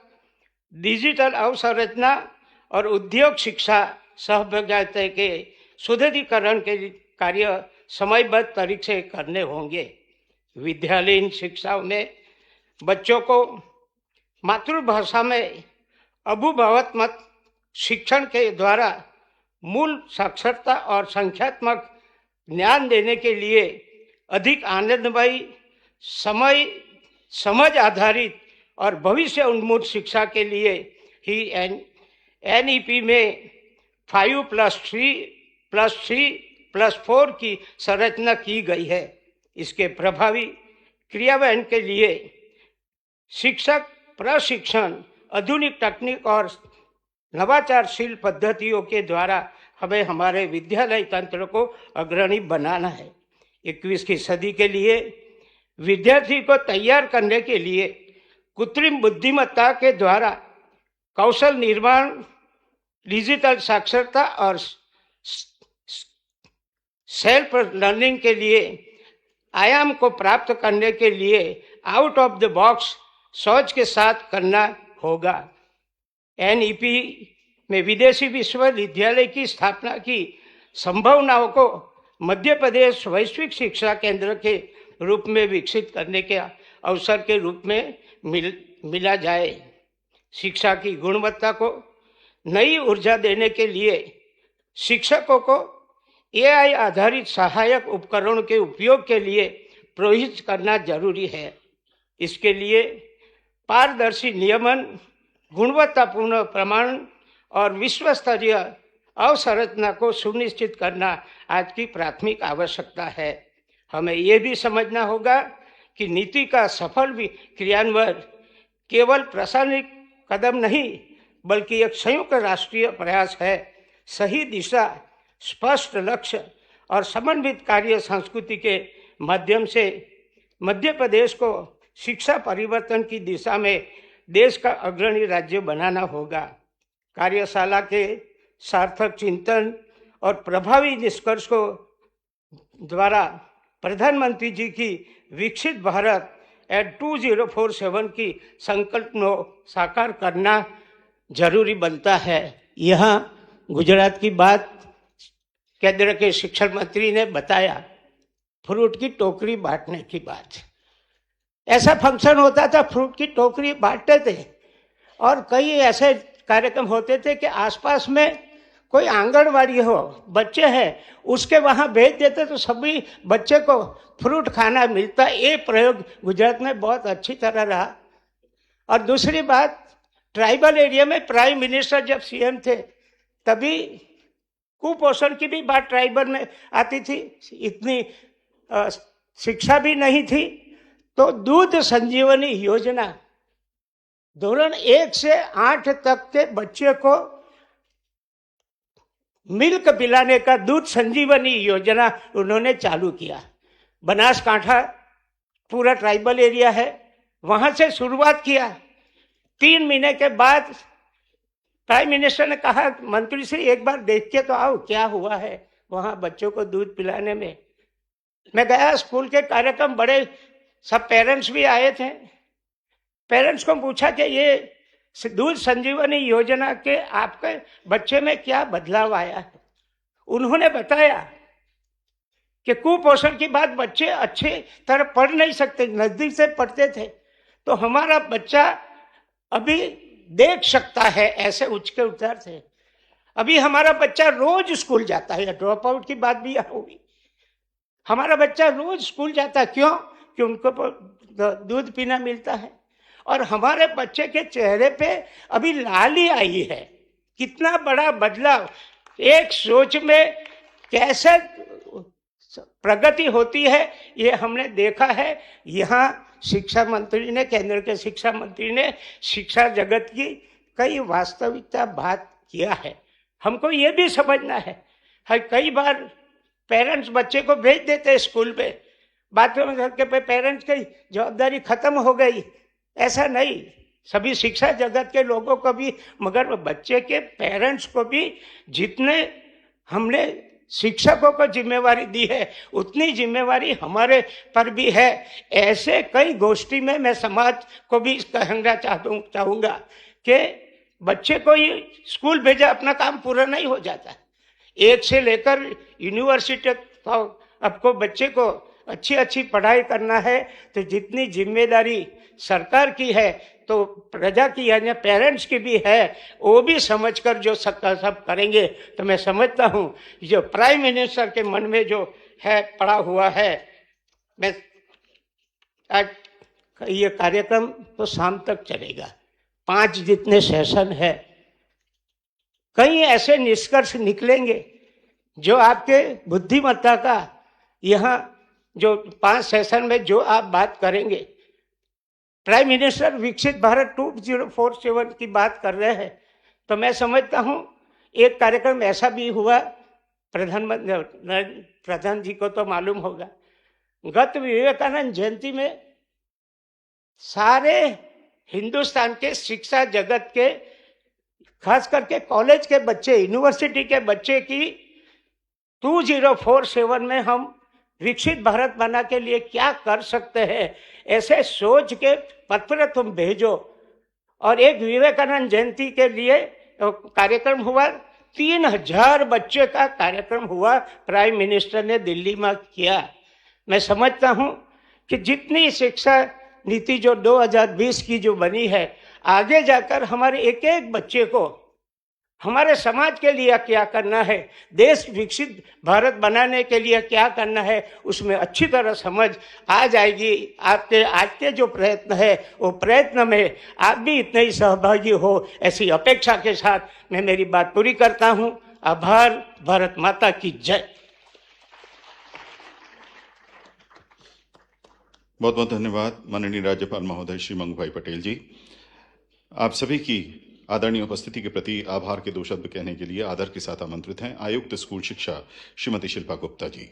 M: डिजिटल अवसंरचना और उद्योग शिक्षा सहभागिता के सुदृढ़ीकरण के कार्य समयबद्ध तरीके से करने होंगे। विद्यालयीन शिक्षा में बच्चों को मातृभाषा में अभिभावात्मक शिक्षण के द्वारा मूल साक्षरता और संख्यात्मक ज्ञान देने के लिए अधिक आनंदमयी, समझ आधारित और भविष्य उन्मुख शिक्षा के लिए ही एनईपी में 5+3+3+4 की संरचना की गई है। इसके प्रभावी क्रियान्वयन के लिए शिक्षक प्रशिक्षण, आधुनिक तकनीक और नवाचारशील पद्धतियों के द्वारा हमें हमारे विद्यालय तंत्र को अग्रणी बनाना है। 21वीं सदी के लिए विद्यार्थी को तैयार करने के लिए कृत्रिम बुद्धिमत्ता के द्वारा कौशल निर्माण, डिजिटल साक्षरता और सेल्फ लर्निंग के लिए आयाम को प्राप्त करने के लिए आउट ऑफ द बॉक्स सोच के साथ करना होगा। NEP में विदेशी विश्वविद्यालय की स्थापना की संभावनाओं को मध्य प्रदेश वैश्विक शिक्षा केंद्र के रूप में विकसित करने के अवसर के रूप में मिला जाए। शिक्षा की गुणवत्ता को नई ऊर्जा देने के लिए शिक्षकों को AI आधारित सहायक उपकरणों के उपयोग के लिए प्रोत्साहित करना जरूरी है। इसके लिए पारदर्शी नियमन, गुणवत्तापूर्ण प्रमाण और विश्व स्तरीय अवसंरचना को सुनिश्चित करना आज की प्राथमिक आवश्यकता है। हमें ये भी समझना होगा कि नीति का सफल क्रियान्वयन केवल प्रासंगिक कदम नहीं बल्कि एक संयुक्त राष्ट्रीय प्रयास है। सही दिशा, स्पष्ट लक्ष्य और समन्वित कार्य संस्कृति के माध्यम से मध्य प्रदेश को शिक्षा परिवर्तन की दिशा में देश का अग्रणी राज्य बनाना होगा। कार्यशाला के सार्थक चिंतन और प्रभावी निष्कर्ष को द्वारा प्रधानमंत्री जी की विकसित भारत एट 2047 की संकल्पना साकार करना जरूरी बनता है। यहाँ गुजरात की बात केंद्र के शिक्षा मंत्री ने बताया, फ्रूट की टोकरी बांटने की बात। ऐसा फंक्शन होता था, फ्रूट की टोकरी बांटते थे और कई ऐसे कार्यक्रम होते थे कि आसपास में कोई आंगनवाड़ी हो, बच्चे हैं, उसके वहाँ भेज देते तो सभी बच्चे को फ्रूट खाना मिलता। ये प्रयोग गुजरात में बहुत अच्छी तरह रहा। और दूसरी बात, ट्राइबल एरिया में प्राइम मिनिस्टर जब CM थे तभी कुपोषण की भी बात ट्राइबल में आती थी। इतनी शिक्षा भी नहीं थी, तो दूध संजीवनी योजना धोरण 1 से 8 तक के बच्चे को मिल्क पिलाने का दूध संजीवनी योजना उन्होंने चालू किया। बनासकांठा पूरा ट्राइबल एरिया है, वहां से शुरुआत किया। 3 महीने के बाद प्राइम मिनिस्टर ने कहा, मंत्री से एक बार देख के तो आओ क्या हुआ है वहां बच्चों को दूध पिलाने में। मैं गया, स्कूल के कार्यक्रम बड़े, सब पेरेंट्स भी आए थे। पेरेंट्स को पूछा कि ये दूध संजीवनी योजना के आपके बच्चे में क्या बदलाव आया है। उन्होंने बताया कि कुपोषण की बात, बच्चे अच्छे तरह पढ़ नहीं सकते, नजदीक से पढ़ते थे, तो हमारा बच्चा अभी देख सकता है, ऐसे उच्च के उतार थे। अभी हमारा बच्चा रोज स्कूल जाता है, ड्रॉप आउट की बात भी होगी। हमारा बच्चा रोज स्कूल जाता है, क्यों? कि उनको दूध पीना मिलता है। और हमारे बच्चे के चेहरे पे अभी लाली आई है। कितना बड़ा बदलाव, एक सोच में कैसे प्रगति होती है ये हमने देखा है। यहाँ शिक्षा मंत्री ने, केंद्र के शिक्षा मंत्री ने शिक्षा जगत की कई वास्तविकता बात किया है। हमको ये भी समझना है, कई बार पेरेंट्स बच्चे को भेज देते हैं स्कूल पे, बाद में घर के पेरेंट्स की जवाबदारी खत्म हो गई। ऐसा नहीं, सभी शिक्षा जगत के लोगों को भी, मगर बच्चे के पेरेंट्स को भी जितने हमने शिक्षकों को जिम्मेवारी दी है उतनी जिम्मेवारी हमारे पर भी है। ऐसे कई गोष्ठी में मैं समाज को भी कहना चाहूँगा कि बच्चे को ही स्कूल भेजा, अपना काम पूरा नहीं हो जाता। 1 से लेकर यूनिवर्सिटी तक आपको बच्चे को अच्छी अच्छी पढ़ाई करना है, तो जितनी जिम्मेदारी सरकार की है तो प्रजा की यानी पेरेंट्स की भी है, वो भी समझकर जो सब करेंगे तो मैं समझता हूँ जो प्राइम मिनिस्टर के मन में जो है पड़ा हुआ है। मैं आज ये कार्यक्रम तो शाम तक चलेगा, 5 जितने सेशन है, कई ऐसे निष्कर्ष निकलेंगे जो आपके बुद्धिमत्ता का, यहाँ जो 5 सेशन में जो आप बात करेंगे, प्राइम मिनिस्टर विकसित भारत 2047 की बात कर रहे हैं, तो मैं समझता हूँ एक कार्यक्रम ऐसा भी हुआ, प्रधान जी को तो मालूम होगा, गत विवेकानंद जयंती में सारे हिंदुस्तान के शिक्षा जगत के, खास करके कॉलेज के बच्चे, यूनिवर्सिटी के बच्चे की 2047 में हम विकसित भारत बना के लिए क्या कर सकते हैं, ऐसे सोच के पत्र तुम भेजो। और एक विवेकानंद जयंती के लिए कार्यक्रम हुआ, 3000 बच्चे का कार्यक्रम हुआ, प्राइम मिनिस्टर ने दिल्ली में किया। मैं समझता हूं कि जितनी शिक्षा नीति जो 2020 की जो बनी है, आगे जाकर हमारे एक एक बच्चे को हमारे समाज के लिए क्या करना है, देश विकसित भारत बनाने के लिए क्या करना है, उसमें अच्छी तरह समझ आ जाएगी। आपके आज के जो प्रयत्न है वो प्रयत्न में आप भी इतने ही सहभागी हो, ऐसी अपेक्षा के साथ मैं मेरी बात पूरी करता हूं। आभार। भारत माता की जय।
A: बहुत बहुत धन्यवाद माननीय राज्यपाल महोदय श्री मंगूभाई पटेल जी। आप सभी की आदरणीय उपस्थिति के प्रति आभार के 2 शब्द कहने के लिए आदर के साथ आमंत्रित हैं आयुक्त स्कूल शिक्षा श्रीमती शिल्पा गुप्ता जी।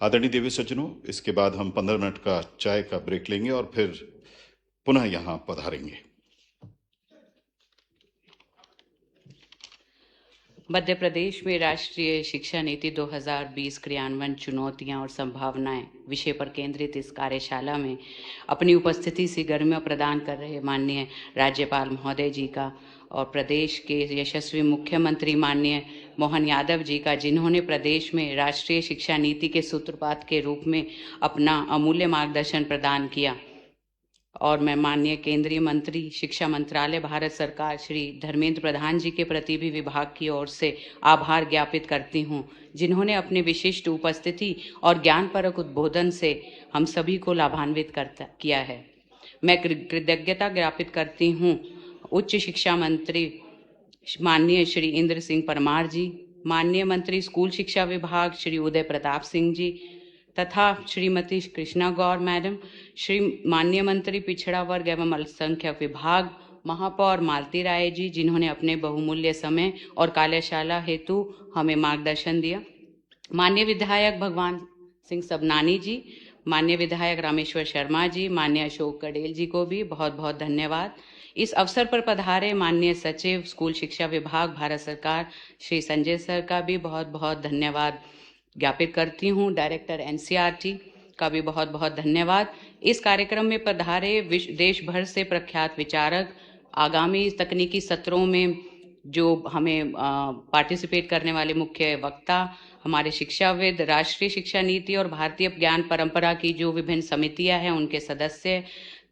A: आदरणीय देवी सज्जनों, इसके बाद हम 15 मिनट का चाय का ब्रेक लेंगे और फिर पुनः यहां पधारेंगे।
N: मध्य प्रदेश में राष्ट्रीय शिक्षा नीति 2020 क्रियान्वयन चुनौतियां और संभावनाएं विषय पर केंद्रित इस कार्यशाला में अपनी उपस्थिति से गर्मियां प्रदान कर रहे माननीय राज्यपाल महोदय जी का और प्रदेश के यशस्वी मुख्यमंत्री माननीय मोहन यादव जी का, जिन्होंने प्रदेश में राष्ट्रीय शिक्षा नीति के सूत्रपात के रूप में अपना अमूल्य मार्गदर्शन प्रदान किया। और मैं माननीय केंद्रीय मंत्री शिक्षा मंत्रालय भारत सरकार श्री धर्मेंद्र प्रधान जी के प्रति भी विभाग की ओर से आभार ज्ञापित करती हूं, जिन्होंने अपने विशिष्ट उपस्थिति और ज्ञानपरक उद्बोधन से हम सभी को लाभान्वित किया है। मैं कृतज्ञता ज्ञापित करती हूं उच्च शिक्षा मंत्री माननीय श्री इंद्र सिंह परमार जी, माननीय मंत्री स्कूल शिक्षा विभाग श्री उदय प्रताप सिंह जी तथा श्रीमती कृष्णा गौर मैडम, श्री माननीय मंत्री पिछड़ा वर्ग एवं अल्पसंख्यक विभाग महापौर मालती राय जी, जिन्होंने अपने बहुमूल्य समय और कार्यशाला हेतु हमें मार्गदर्शन दिया। माननीय विधायक भगवान सिंह सबनानी जी, माननीय विधायक रामेश्वर शर्मा जी, माननीय अशोक कड़ेल जी को भी बहुत बहुत धन्यवाद। इस अवसर पर पधारे माननीय सचिव स्कूल शिक्षा विभाग भारत सरकार श्री संजय सर का भी बहुत बहुत धन्यवाद ज्ञापित करती हूँ। डायरेक्टर एनसीईआरटी का भी बहुत बहुत धन्यवाद। इस कार्यक्रम में पधारे देश भर से प्रख्यात विचारक, आगामी तकनीकी सत्रों में जो हमें पार्टिसिपेट करने वाले मुख्य वक्ता, हमारे शिक्षाविद, राष्ट्रीय शिक्षा नीति और भारतीय ज्ञान परंपरा की जो विभिन्न समितियां हैं उनके सदस्य,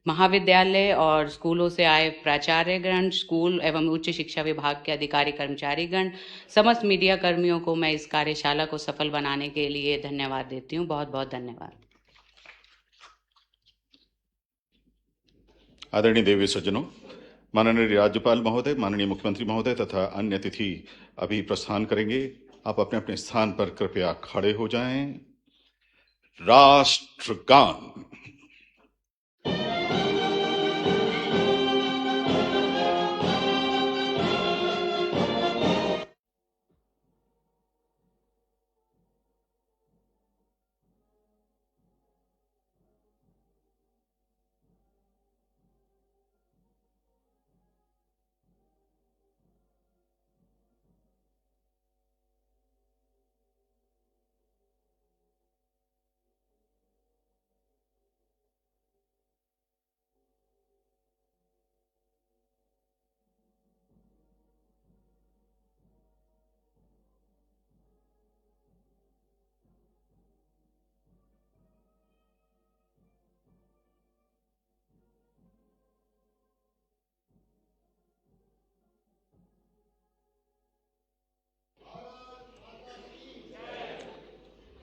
N: महाविद्यालय और स्कूलों से आए प्राचार्यगण, स्कूल एवं उच्च शिक्षा विभाग के अधिकारी कर्मचारीगण, समस्त मीडिया कर्मियों को मैं इस कार्यशाला को सफल बनाने के लिए धन्यवाद देती हूँ। बहुत बहुत धन्यवाद।
A: आदरणीय देवी सज्जनों, माननीय राज्यपाल महोदय, माननीय मुख्यमंत्री महोदय तथा अन्य अतिथि अभी प्रस्थान करेंगे। आप अपने अपने स्थान पर कृपया खड़े हो जाएं। राष्ट्रगान।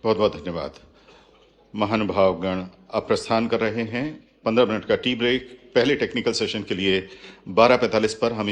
A: बहुत बहुत धन्यवाद। महानुभावगण अब प्रस्थान कर रहे हैं। 15 मिनट का टी ब्रेक। पहले टेक्निकल सेशन के लिए 12:45 पर हम